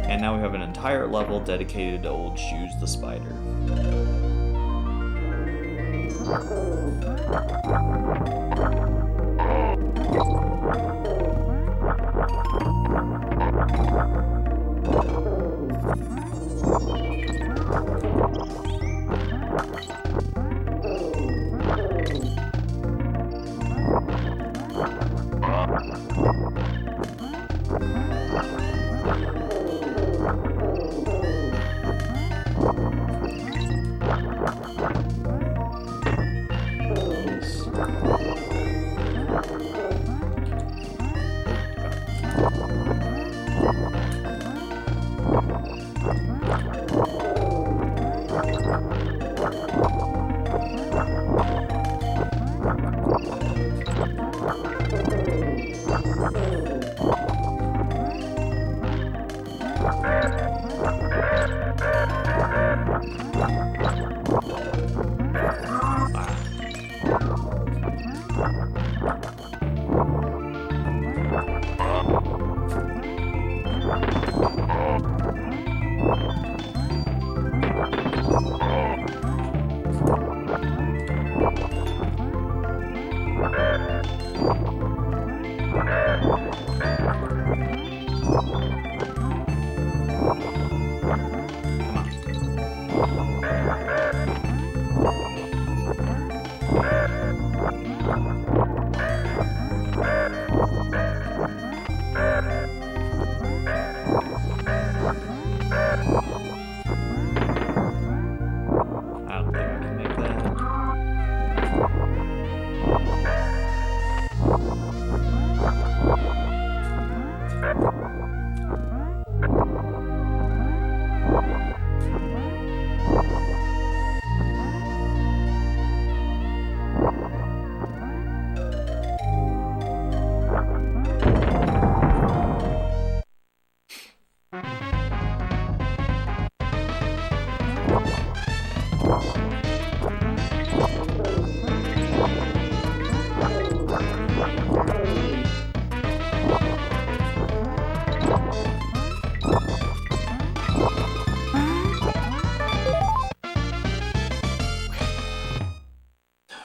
And now we have an entire level dedicated to Old Shoes the Spider.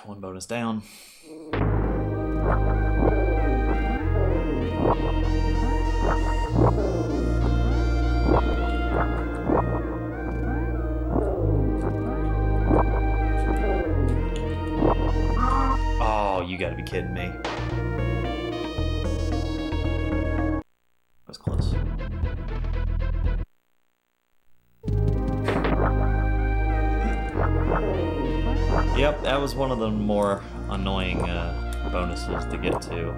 One bonus down. Oh, you gotta be kidding me. that was one of the more annoying bonuses to get to.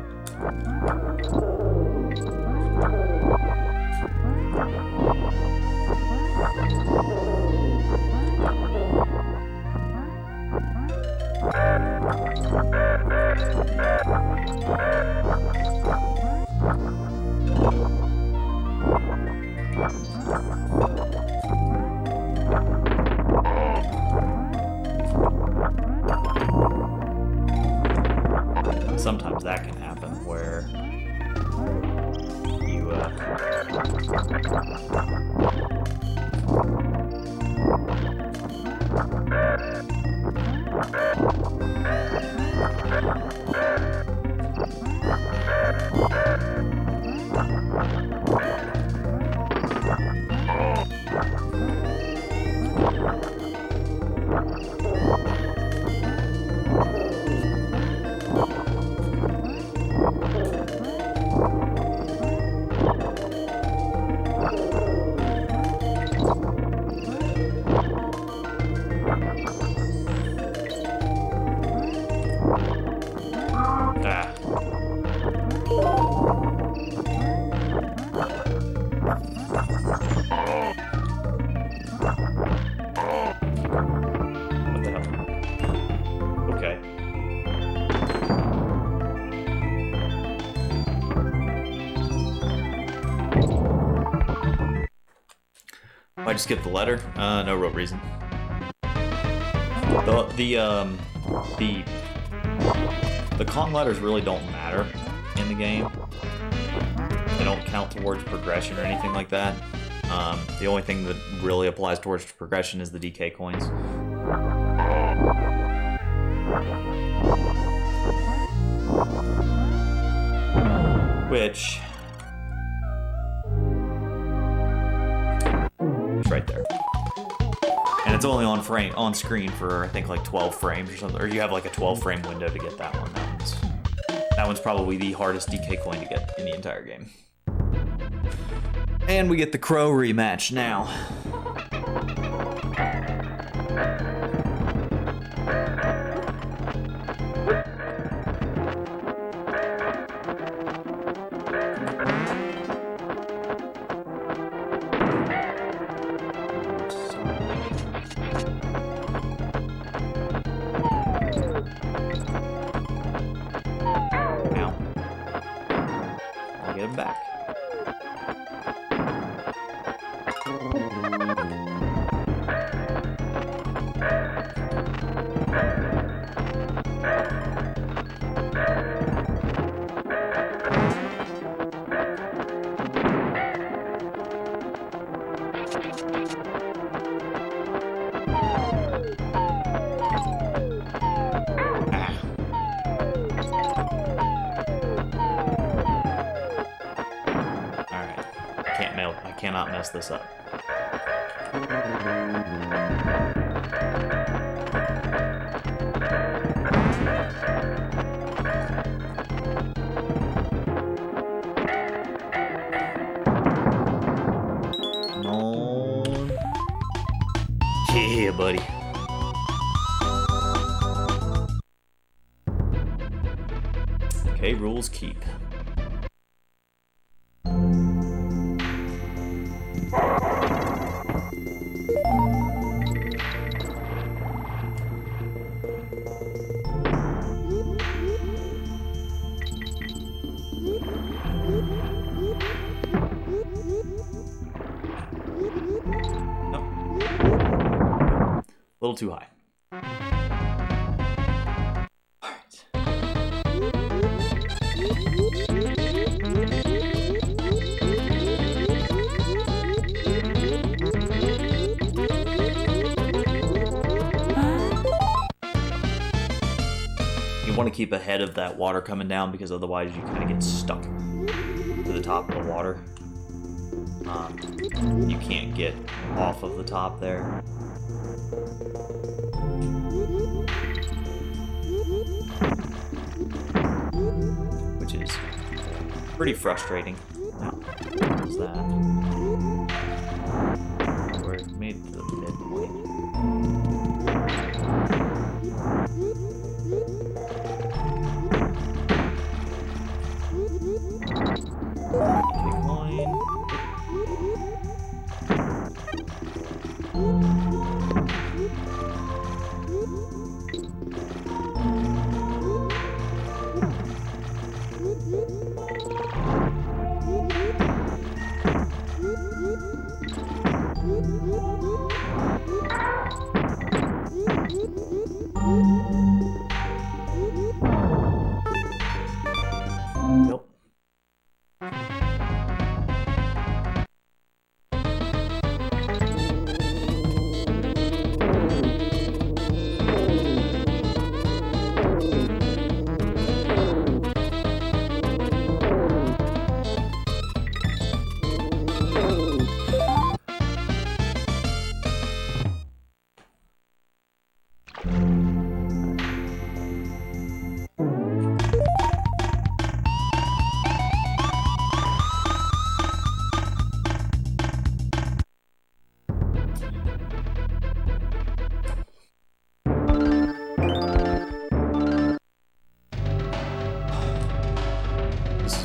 Sometimes that can happen where you I just skip the letter? No real reason. The Kong letters really don't matter in the game. They don't count towards progression or anything like that. The only thing that really applies towards progression is the DK coins. Which... right there, and it's only on screen for I think like 12 frames or something, or you have like a 12-frame window to get that one. That one's probably the hardest DK coin to get in the entire game. And we get the Crow rematch now. Get him back. I cannot mess this up. Come on. Yeah, buddy. Okay, rules keep. A little too high. All right. You want to keep ahead of that water coming down because otherwise you kind of get stuck to the top of the water. You can't get off of the top there. Which is pretty frustrating. Now, what's that? We're made to the midpoint.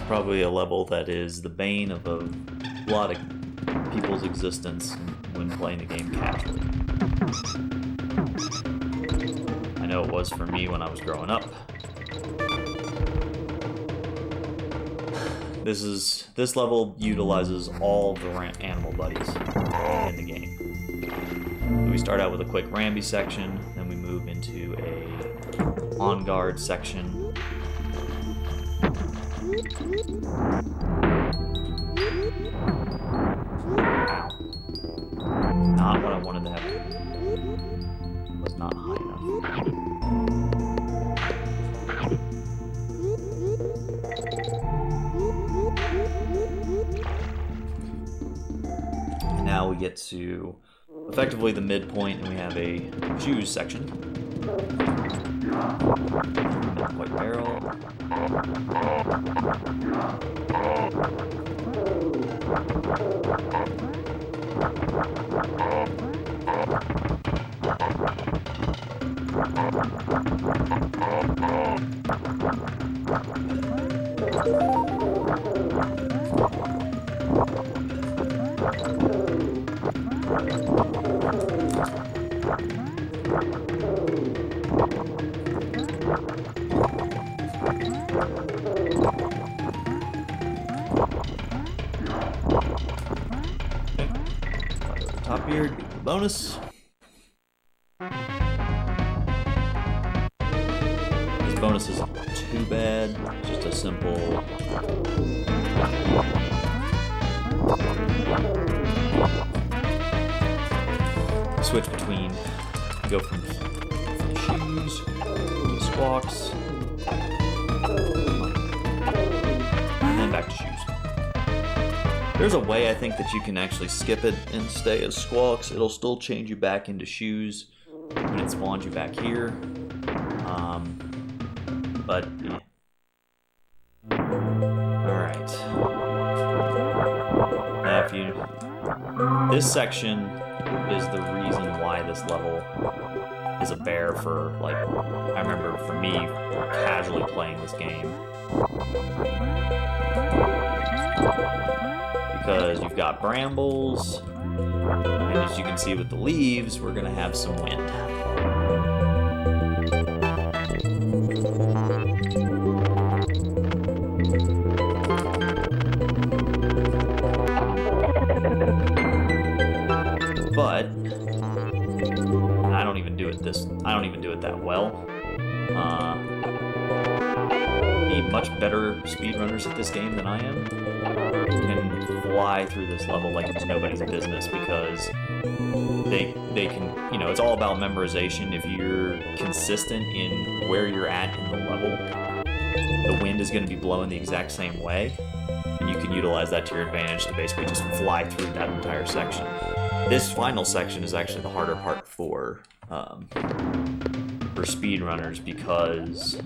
probably a level that is the bane of a lot of people's existence when playing the game casually. I know it was for me when I was growing up. This level utilizes all the animal buddies in the game. So we start out with a quick Ramby section, then we move into a on guard section. Wow. Not what I wanted to happen. Was not high enough. And now we get to effectively the midpoint, and we have a shoes section. White barrel. Top beard, bonus. This bonus isn't too bad, just a simple switch between, go from shoes to squawks, and then back to shoes. There's a way I think that you can actually skip it and stay as squawks. It'll still change you back into shoes when it spawns you back here. But yeah. Alright. Now this section is the reason why this level is a bear for, like, I remember for me casually playing this game. Because you've got brambles, and as you can see with the leaves, we're gonna have some wind. But I don't even do it that well. Much better speedrunners at this game than I am can fly through this level like it's nobody's business, because they can, you know, it's all about memorization. If you're consistent in where you're at in the level, the wind is going to be blowing the exact same way, and you can utilize that to your advantage to basically just fly through that entire section. This final section is actually the harder part for speedrunners, because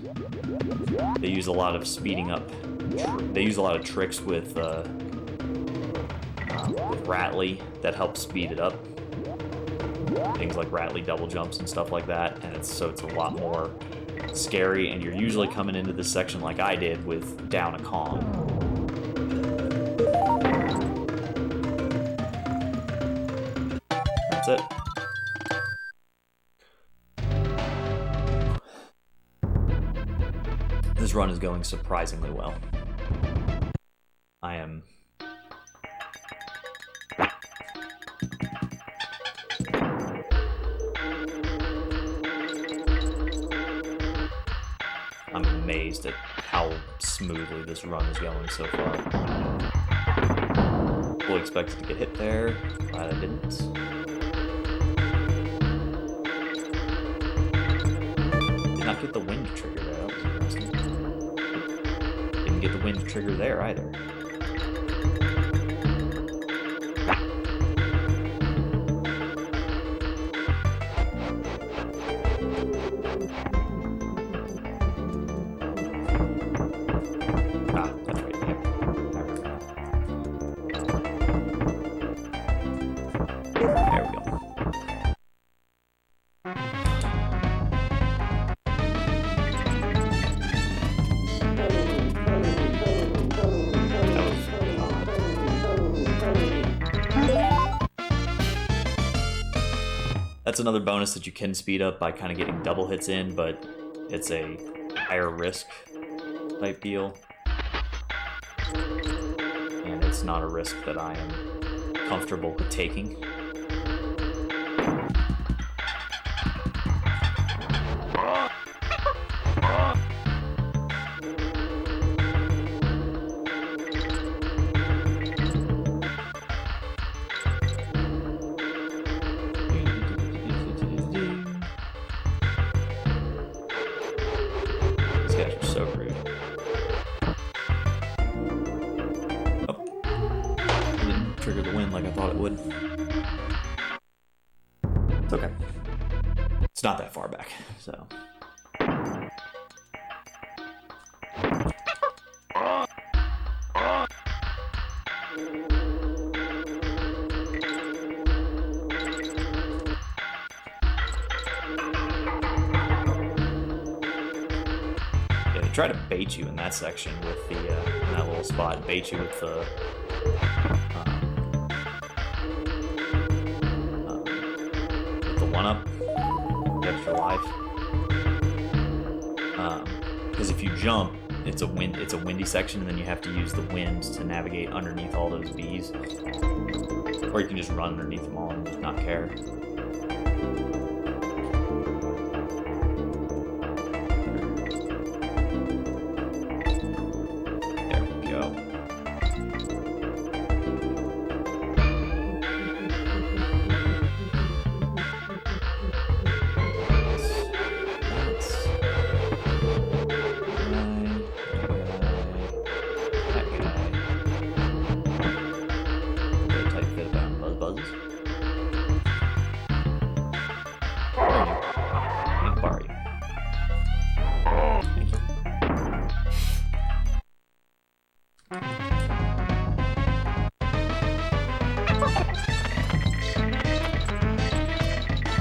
they use a lot of speeding up. They use a lot of tricks with Rattly that help speed it up. Things like Rattly double jumps and stuff like that, and it's a lot more scary. And you're usually coming into this section like I did with down a Kong. That's it. This run is going surprisingly well. I'm amazed at how smoothly this run is going so far. Fully expected to get hit there, glad I didn't. Did not get the wind trigger there, that was interesting. Didn't get the wind trigger there either. That's another bonus that you can speed up by kind of getting double hits in, but it's a higher risk type deal. And it's not a risk that I am comfortable with taking. It's okay. It's not that far back, so. Yeah, they try to bait you in that section with the, in that little spot, bait you with the, up extra life, because if you jump, it's a windy section, and then you have to use the wind to navigate underneath all those bees, or you can just run underneath them all and not care. There we go.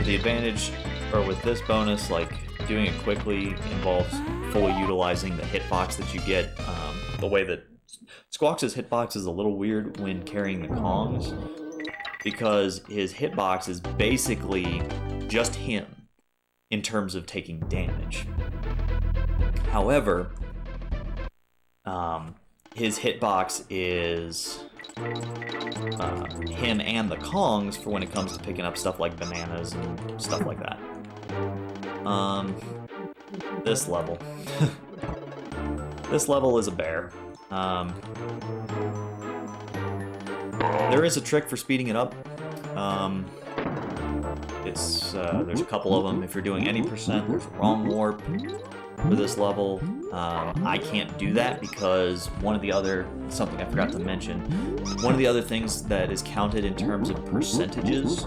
The advantage, or with this bonus, like doing it quickly involves fully utilizing the hitbox that you get. The way that Squawks' hitbox is a little weird when carrying the Kongs, because his hitbox is basically just him in terms of taking damage. However, his hitbox is him and the Kongs for when it comes to picking up stuff like bananas and stuff like that. This level. This level is a bear. There is a trick for speeding it up. There's a couple of them. If you're doing any percent, there's a wrong warp for this level. I can't do that because something I forgot to mention, one of the other things that is counted in terms of percentages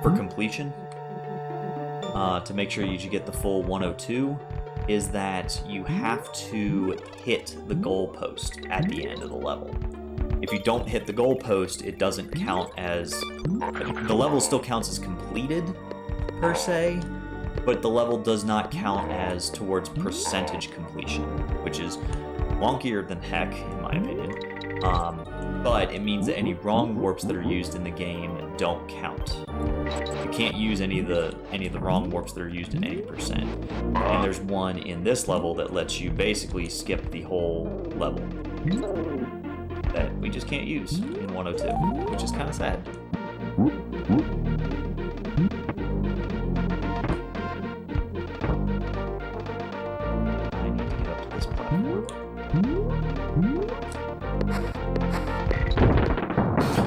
for completion, to make sure you get the full 102, is that you have to hit the goalpost at the end of the level. If you don't hit the goalpost, it doesn't count as... The level still counts as completed, per se, but the level does not count as towards percentage completion, which is wonkier than heck, in my opinion. But it means that any wrong warps that are used in the game don't count. You can't use any of the wrong warps that are used in any percent. And there's one in this level that lets you basically skip the whole level that we just can't use in 102, which is kind of sad. I need to get up to this platform.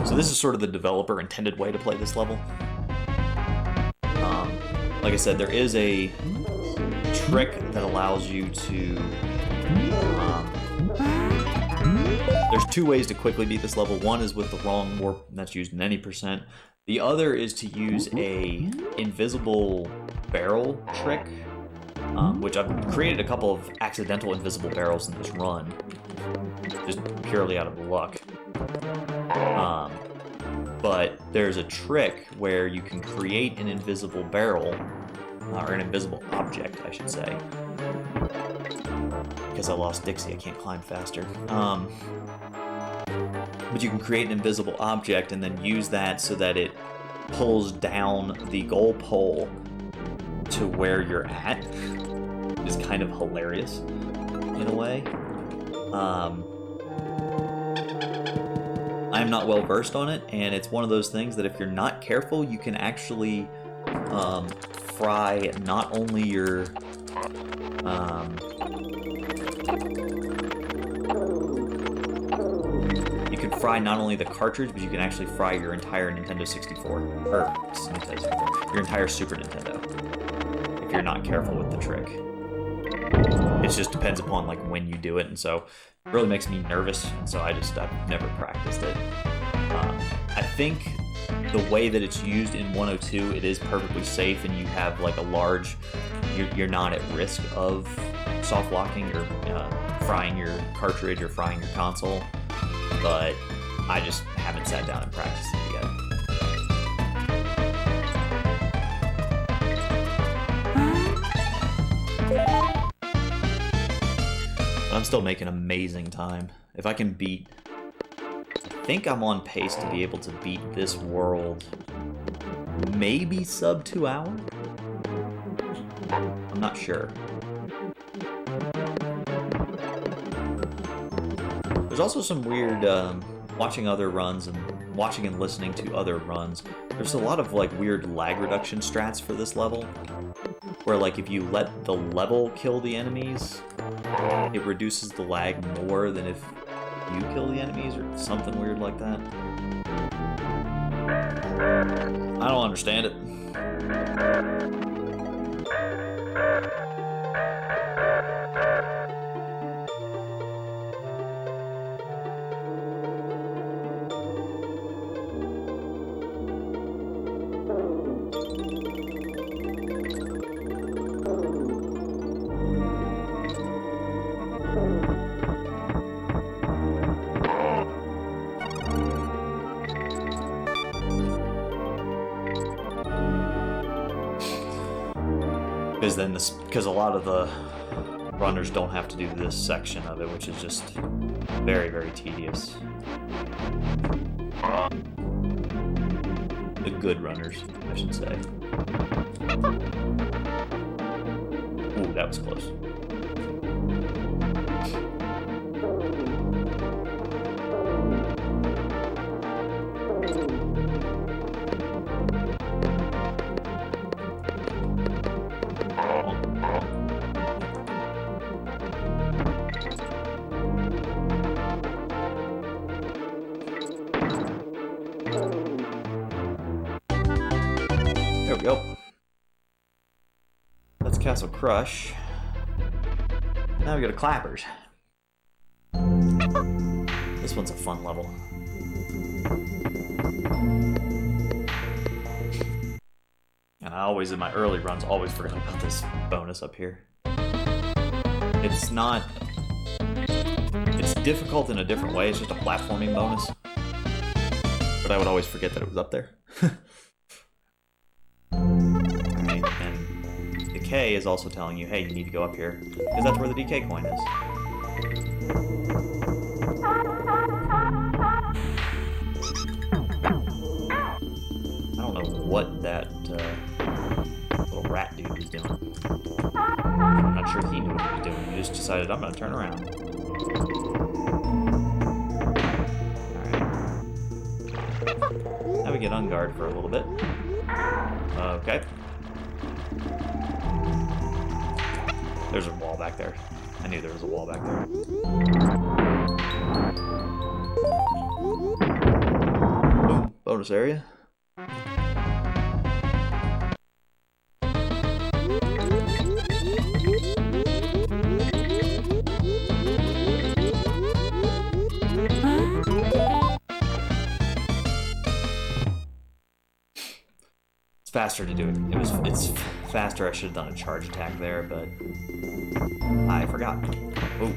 So this is sort of the developer intended way to play this level. Like I said, there is a trick that allows you to... there's two ways to quickly beat this level. One is with the wrong warp, and that's used in any percent. The other is to use a invisible barrel trick, which I've created a couple of accidental invisible barrels in this run, just purely out of luck. But there's a trick where you can create an invisible barrel, or an invisible object, I should say. Because I lost Dixie, I can't climb faster. But you can create an invisible object and then use that so that it pulls down the goal pole to where you're at. Is kind of hilarious in a way. I'm not well versed on it, and it's one of those things that if you're not careful, you can actually fry not only your you can fry not only the cartridge, but you can actually fry your entire Nintendo 64 or Nintendo 64, your entire Super Nintendo if you're not careful with the trick. It just depends upon like when you do it, and so it really makes me nervous, and so I've never practiced it. I think the way that it's used in 102, it is perfectly safe, and you have like a large, you're not at risk of soft locking or frying your cartridge or frying your console, but I just haven't sat down and practiced it yet. I'm still making amazing time. If I can beat... I think I'm on pace to be able to beat this world maybe sub 2 hours? I'm not sure. There's also some weird watching other runs and watching and listening to other runs. There's a lot of like weird lag reduction strats for this level, where like if you let the level kill the enemies, it reduces the lag more than if you kill the enemies or something weird like that. I don't understand it. Because a lot of the runners don't have to do this section of it, which is just very, very tedious. The good runners, I should say. Ooh, that was close. There we go. That's Castle Crush. Now we go to Clappers. This one's a fun level. And I always, in my early runs, always forgot about this bonus up here. It's not... It's difficult in a different way, it's just a platforming bonus. But I would always forget that it was up there. Alright, and the K is also telling you, hey, you need to go up here, because that's where the DK coin is. I don't know what that little rat dude was doing. I'm not sure he knew what he was doing. He just decided, I'm going to turn around. Alright. Now we get unguard for a little bit. Okay. There's a wall back there. I knew there was a wall back there. Boom. Bonus area. Faster to do it. It's faster. I should have done a charge attack there, but I forgot. Ooh.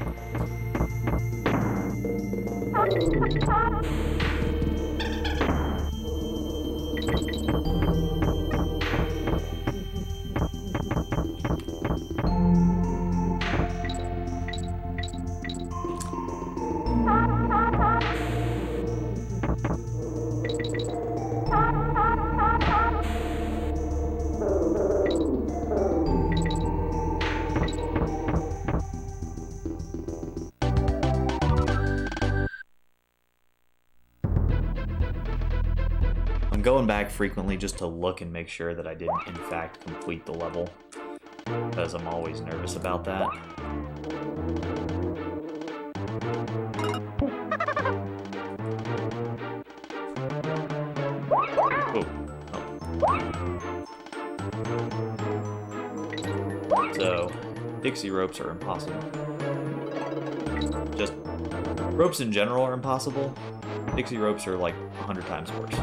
going back frequently just to look and make sure that I didn't, in fact, complete the level, because I'm always nervous about that. So, Dixie ropes are impossible. Just, ropes in general are impossible. Dixie ropes are like 100 times worse.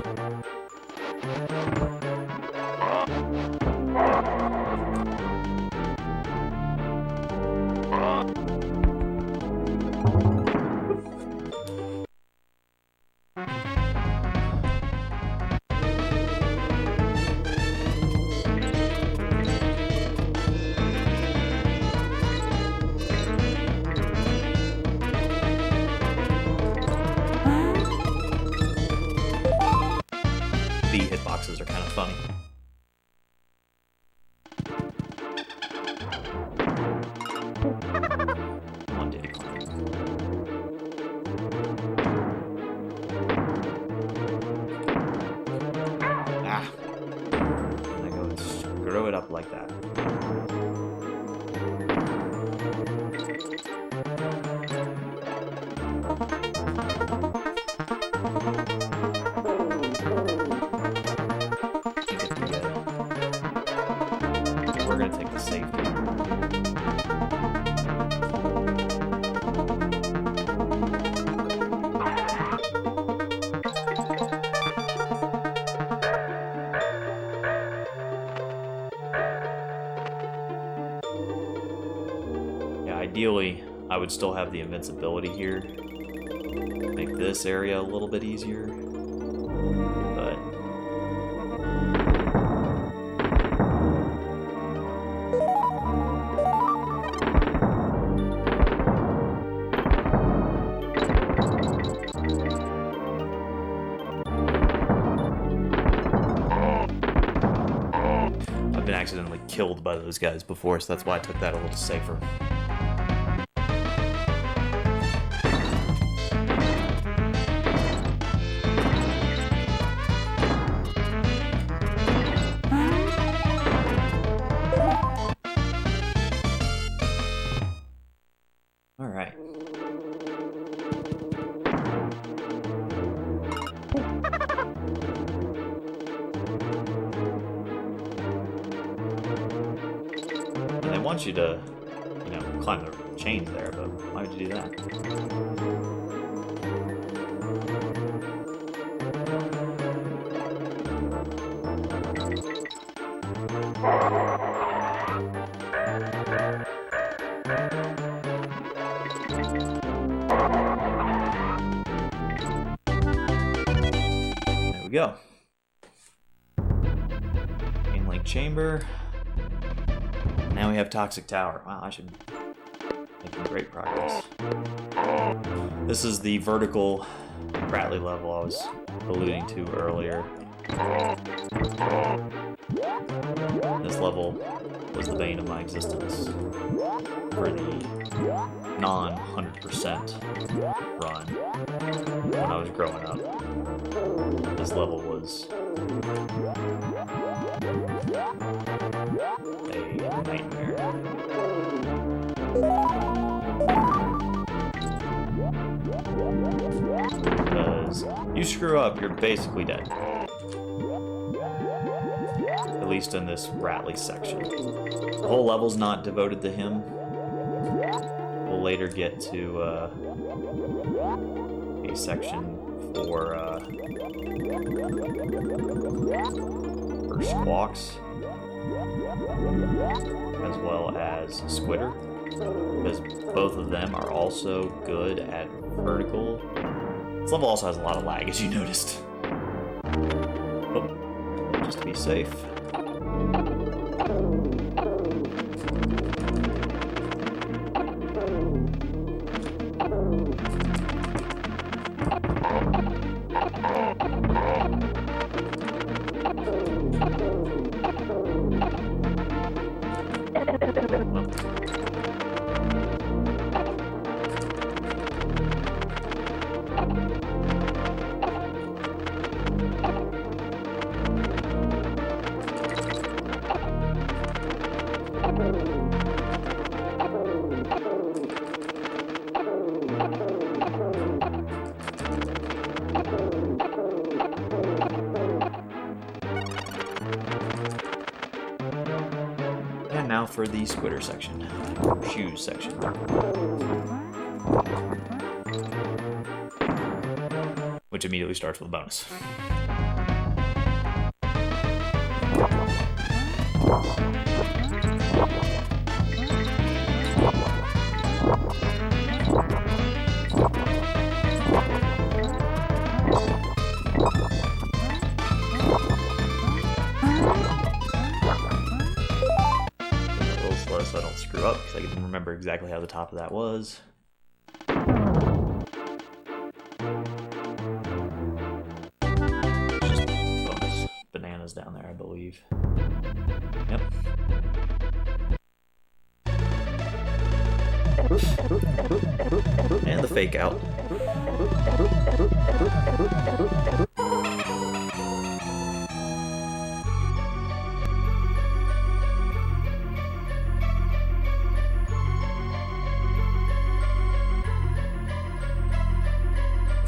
Hitboxes are kind of funny. Come on, Diddy Kong. Ah! And I go and screw it up like that. We're going to take the safety. Yeah, ideally, I would still have the invincibility here. Make this area a little bit easier. But I've been accidentally killed by those guys before, so that's why I took that a little safer. All right. And they want you to, you know, climb the chains there, but why would you do that? There we go. Chain link chamber. Now we have Toxic Tower. Wow, I should making great progress. This is the vertical Rattly level I was alluding to earlier. This level was the bane of my existence for the non-100% run when I was growing up. This level was a nightmare. Because you screw up, you're basically dead. At least in this Rattly section. The whole level's not devoted to him. We'll later get to a section for Squawks, as well as Squitter, because both of them are also good at vertical. This level also has a lot of lag, as you noticed. Oh, just to be safe. for the squitter section, shoes section. Which immediately starts with a bonus. So I don't screw up, because I can remember exactly how the top of that was. Just bonus bananas down there, I believe. Yep. And the fake out.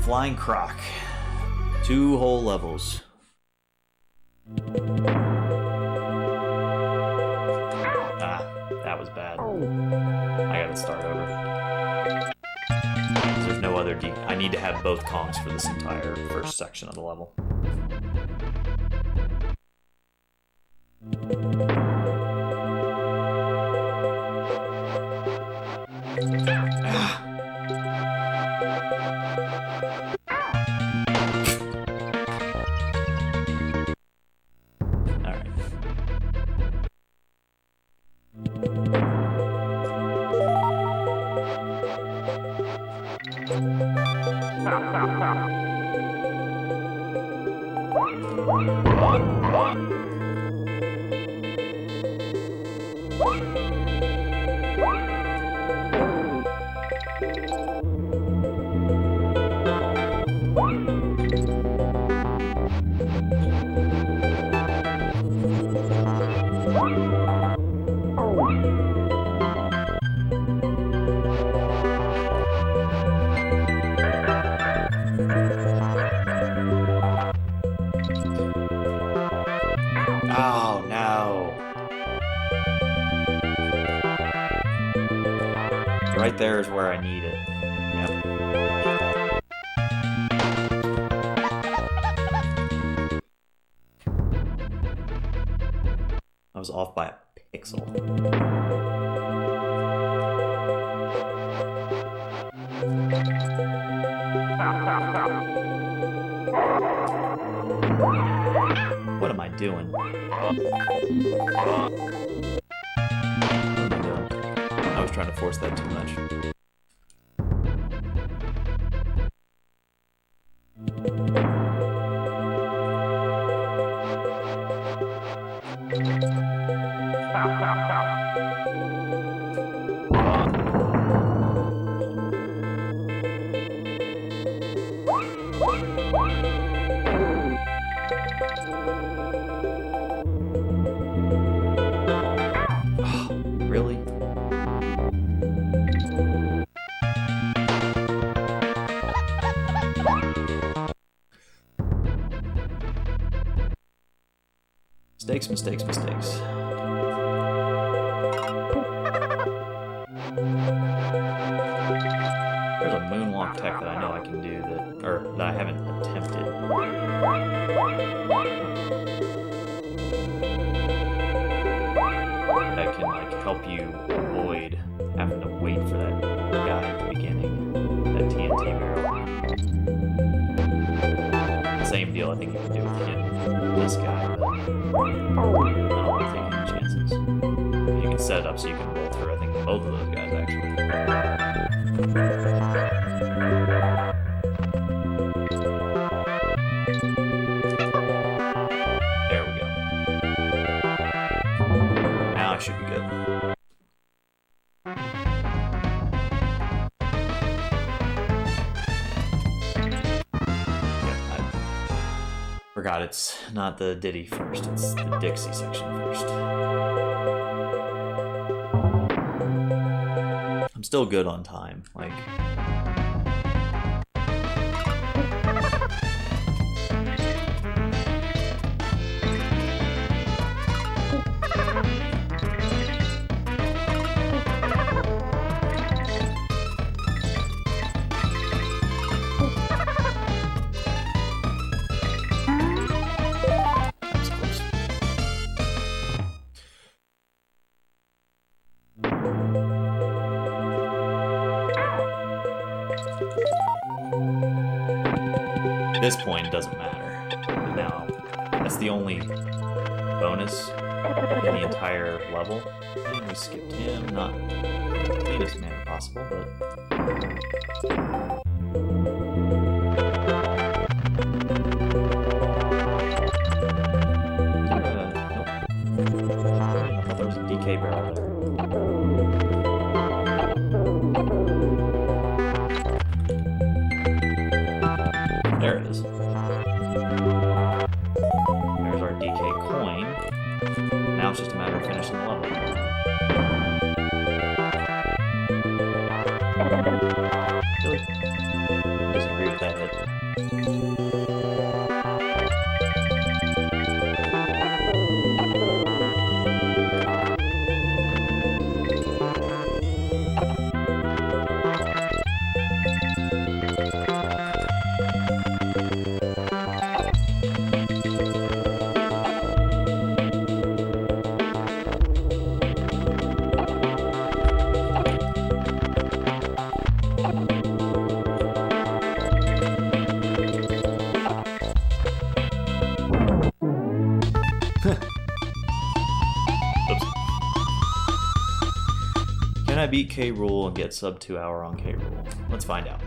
Flying Croc. 2 whole levels. Ah, that was bad. I gotta start over. There's no other I need to have both Kongs for this entire first section of the level. Ah. Oh, no. Right there is where I need it. Yep. I was off by a pixel. What am I doing? What am I doing? I was trying to force that too much. Really? Mistakes, mistakes, mistakes. There's a moonwalk tech that I know I can do that I haven't attempted. That can help you avoid having to wait for that guy at the beginning, that TNT barrel. Same deal I think you can do with this guy, but I don't want to take any chances. You can set it up so you can roll through, I think, both of those guys, actually. There we go. Now I should be good. Forgot it's not the Diddy first, it's the Dixie section first. I'm still good on time, like... This point doesn't matter. Now, that's the only bonus in the entire level. And we skipped him, not in the cleanest manner possible, but... Nope. I thought there was a DK barrel there. There it is. There's our DK coin. Now it's just a matter of finishing the level. Really? Disagree with that hit. Can I beat K. Rool and get sub 2 hour on K. Rool? Let's find out.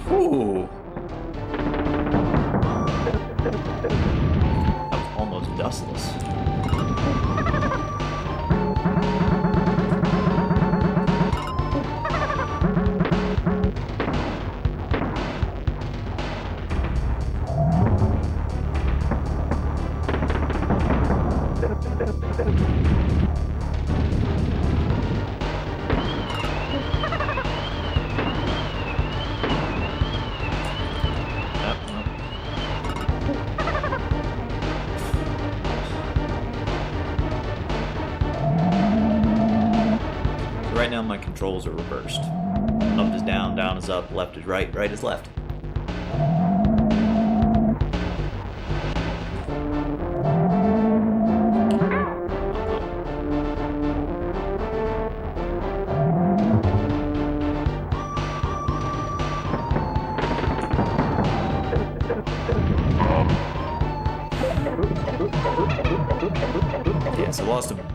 Ooh. That was almost dustless. Right now my controls are reversed. Up is down, down is up, left is right, right is left.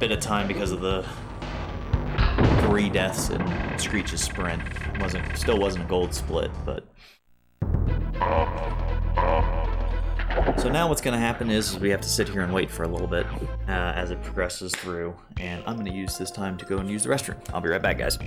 bit of time because of the 3 deaths in Screech's sprint. Still wasn't a gold split, but... So now what's going to happen is we have to sit here and wait for a little bit as it progresses through, and I'm going to use this time to go and use the restroom. I'll be right back, guys.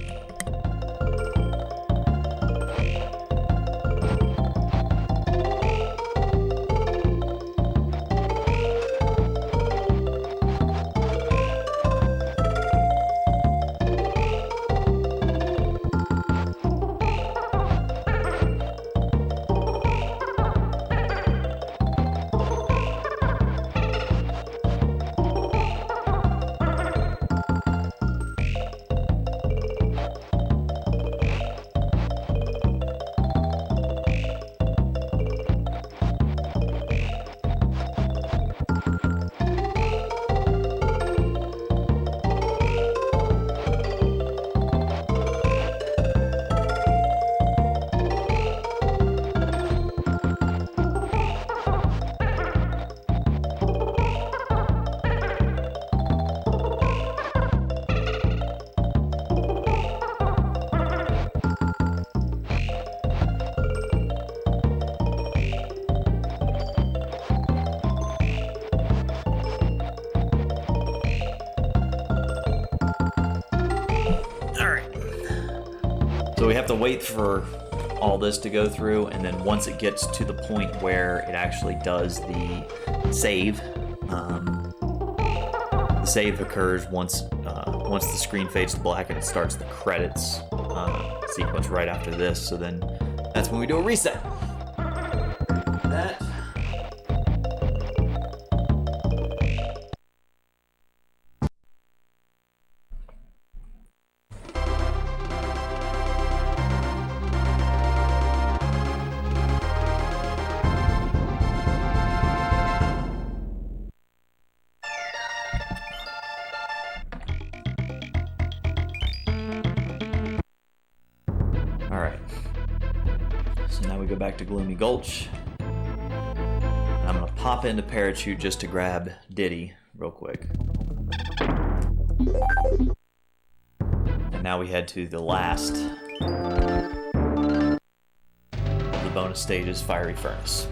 So we have to wait for all this to go through, and then once it gets to the point where it actually does the save, the save occurs once the screen fades to black and it starts the credits sequence right after this. So then that's when we do a reset. That. Alright, so now we go back to Gloomy Gulch, and I'm going to pop into Parachute just to grab Diddy real quick. And now we head to the last of the bonus stages, Fiery Furnace.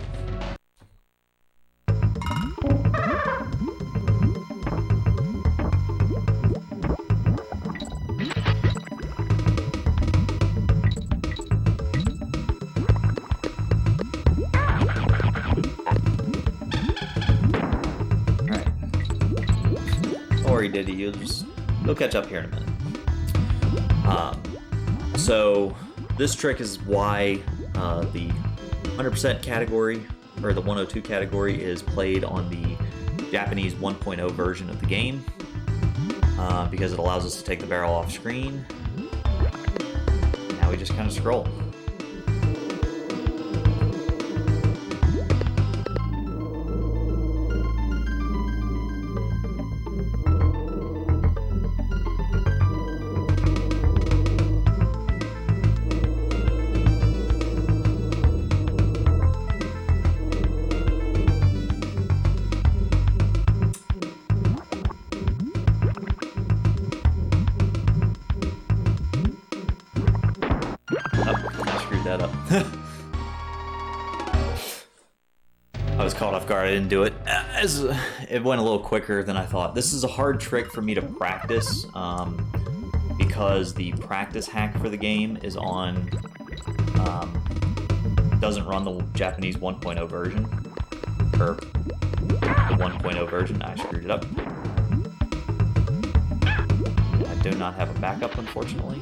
Diddy, you'll catch up here in a minute. So this trick is why the 100% category, or the 102 category, is played on the Japanese 1.0 version of the game, because it allows us to take the barrel off screen. Now we just kind of scroll. That up. I was caught off guard. I didn't do it. As it went a little quicker than I thought. This is a hard trick for me to practice because the practice hack for the game is on doesn't run the Japanese 1.0 version, or the 1.0 version. I screwed it up. I do not have a backup, unfortunately.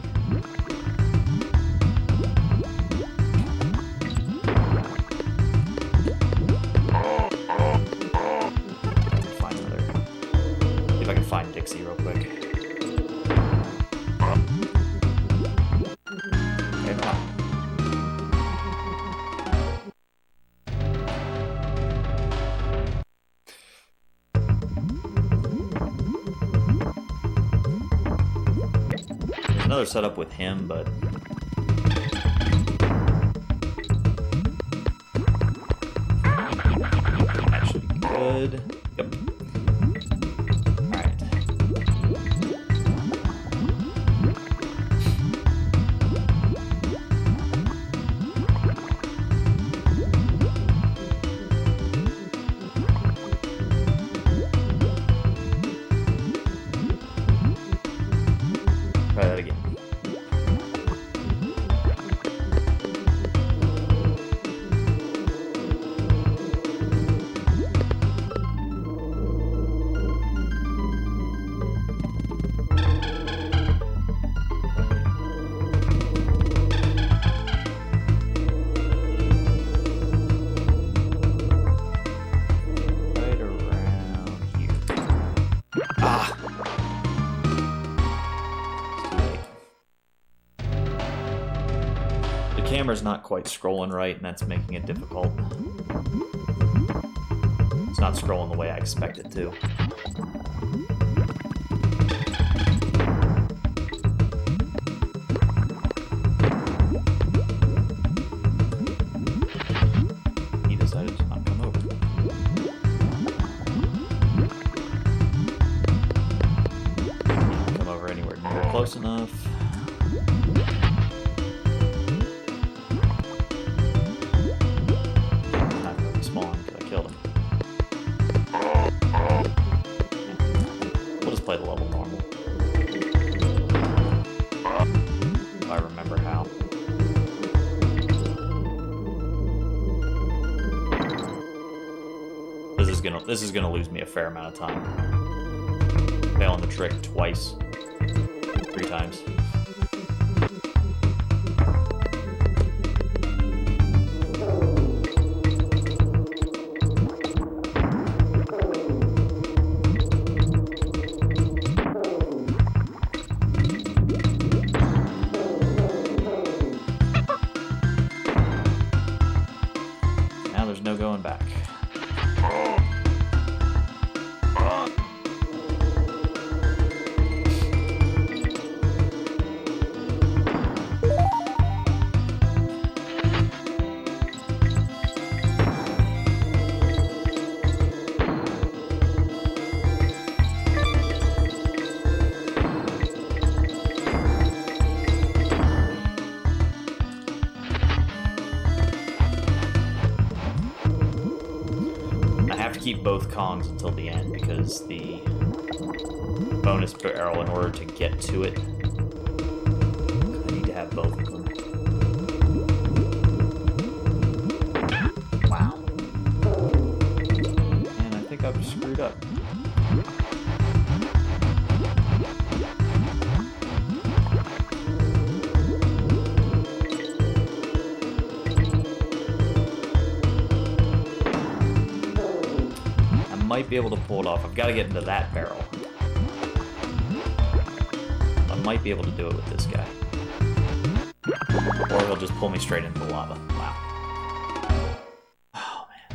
Find Dixie real quick. Okay, come on. There's another setup with him, but that should be good. Yep. The camera's not quite scrolling right, and that's making it difficult. It's not scrolling the way I expect it to. He decided to not come over. Not come over anywhere near close enough. Play the level normal. If I remember how. This is gonna lose me a fair amount of time. Failing the trick twice. 3 times. No going back. Keep both Kongs until the end because the bonus barrel, in order to get to it, I need to have both of them. Wow. And I think I've screwed up. Might be able to pull it off. I've got to get into that barrel. I might be able to do it with this guy. Or he'll just pull me straight into the lava. Wow. Oh, man.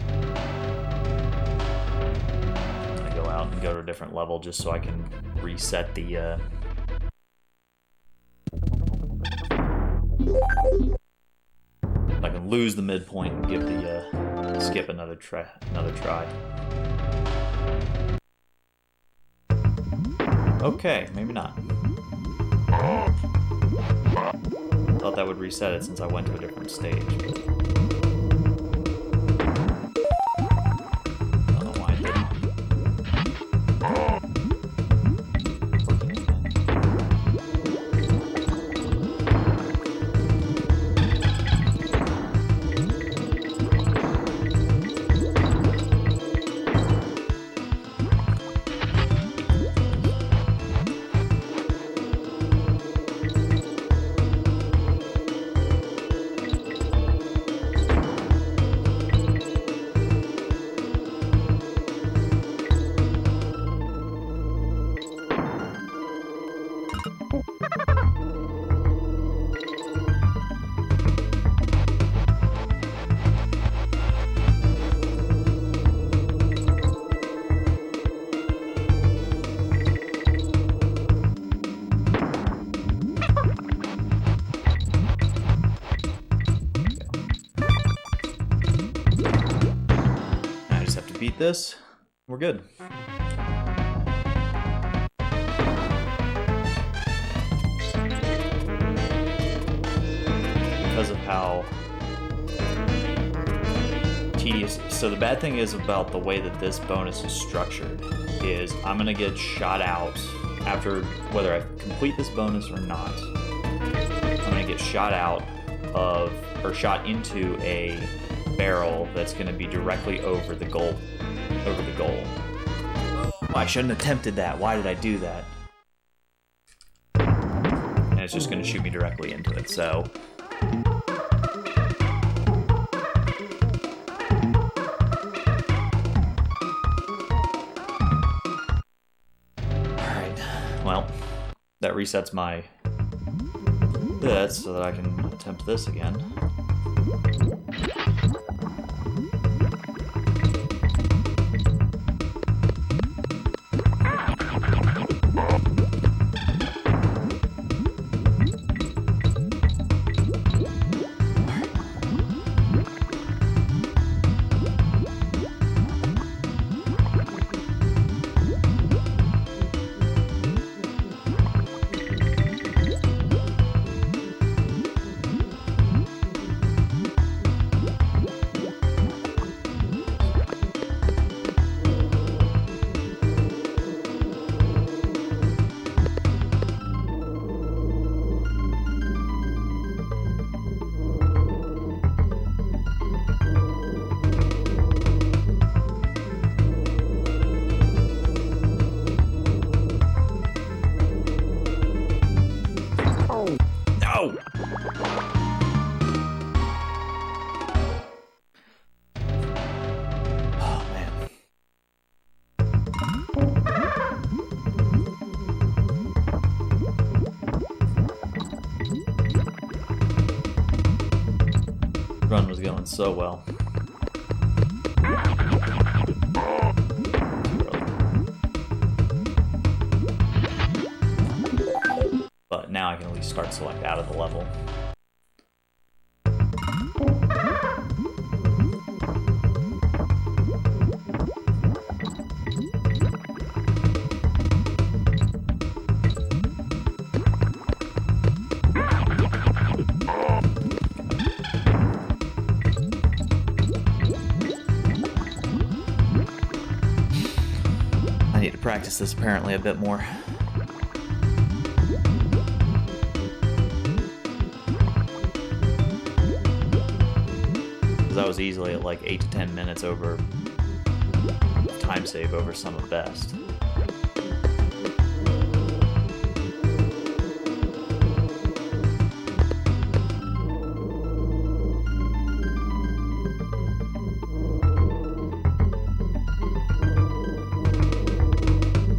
I'm gonna go out and go to a different level just so I can reset the, I can lose the midpoint and give the, skip another try. Okay, maybe not. Thought that would reset it since I went to a different stage. But I don't know why it didn't. Beat this, we're good. Because of how tedious. So the bad thing is about the way that this bonus is structured is I'm gonna get shot out after whether I complete this bonus or not. I'm gonna get shot out of, or shot into a barrel that's going to be directly over the goal. I shouldn't have attempted that. Why did I do that? And it's just going to shoot me directly into it, so... Alright, well, that resets my bits so that I can attempt this again. No! Oh, man. Run was going so well. But now I can at least start select out of the level. I need to practice this apparently a bit more. I was easily at like 8 to 10 minutes over time save over some of best.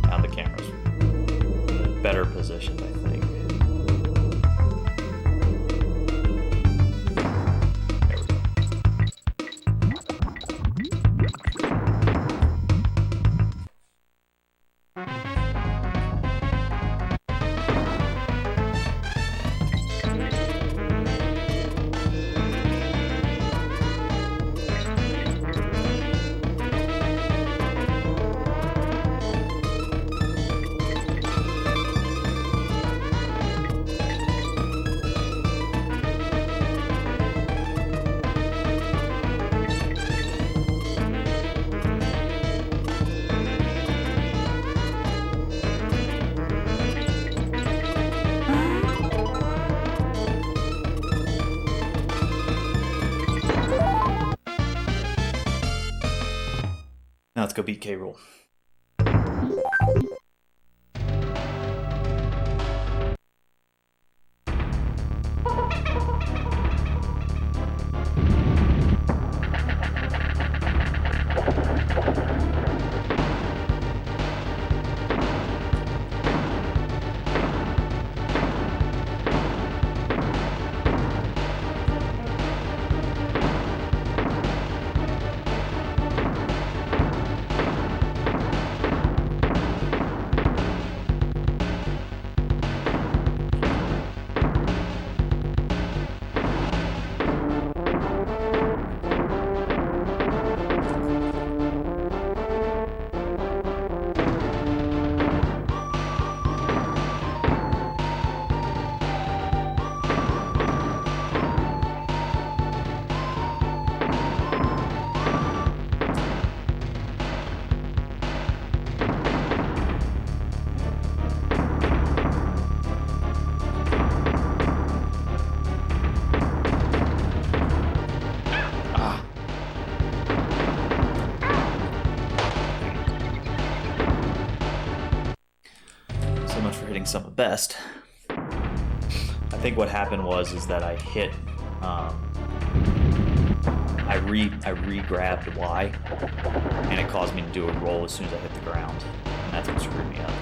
Now the camera's in a better position, I think. Now let's go beat K-Rool. Some of best. I think what happened was that I hit I re-grabbed Y and it caused me to do a roll as soon as I hit the ground, and that's what screwed me up.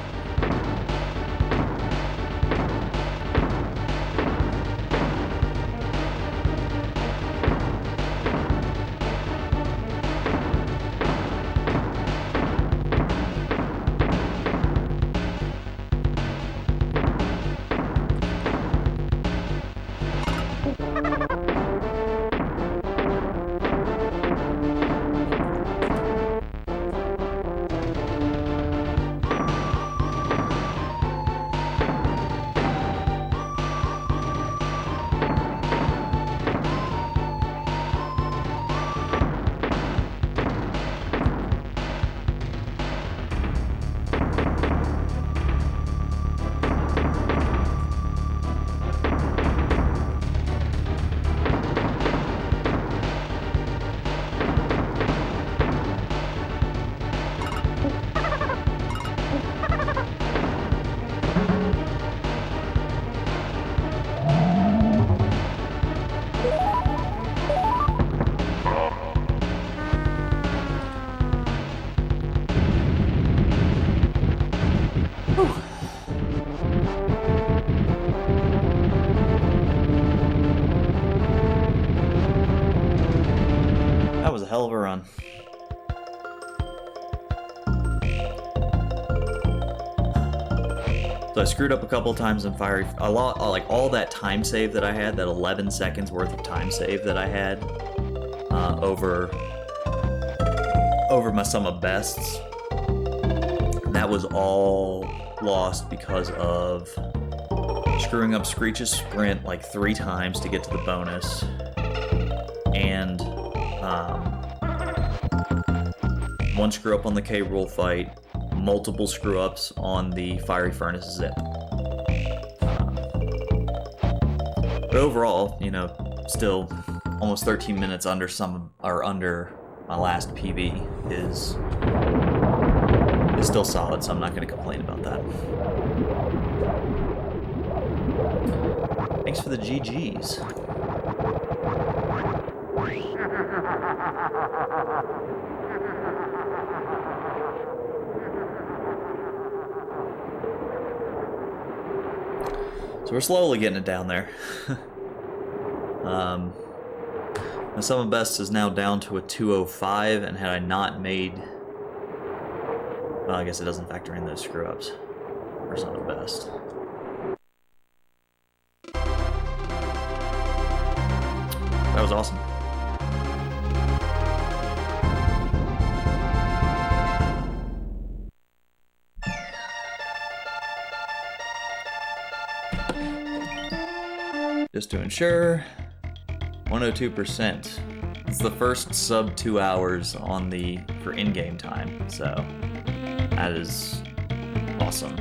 was a hell of a run. So I screwed up a couple times in fiery. A lot, like all that time save that I had, that 11 seconds worth of time save that I had over my sum of bests. That was all lost because of screwing up Screech's sprint like 3 times to get to the bonus, and one screw up on the K Rool fight, multiple screw ups on the Fiery Furnace zip. But overall, you know, still almost 13 minutes under under my last PB is still solid, so I'm not going to complain about that. Thanks for the GGs. So we're slowly getting it down there. My sum of best is now down to a 205, and had I not made... Well, I guess it doesn't factor in those screw-ups for sum of best. That was awesome. Just to ensure, 102%. It's the first sub 2 hours on for in-game time, so that is awesome.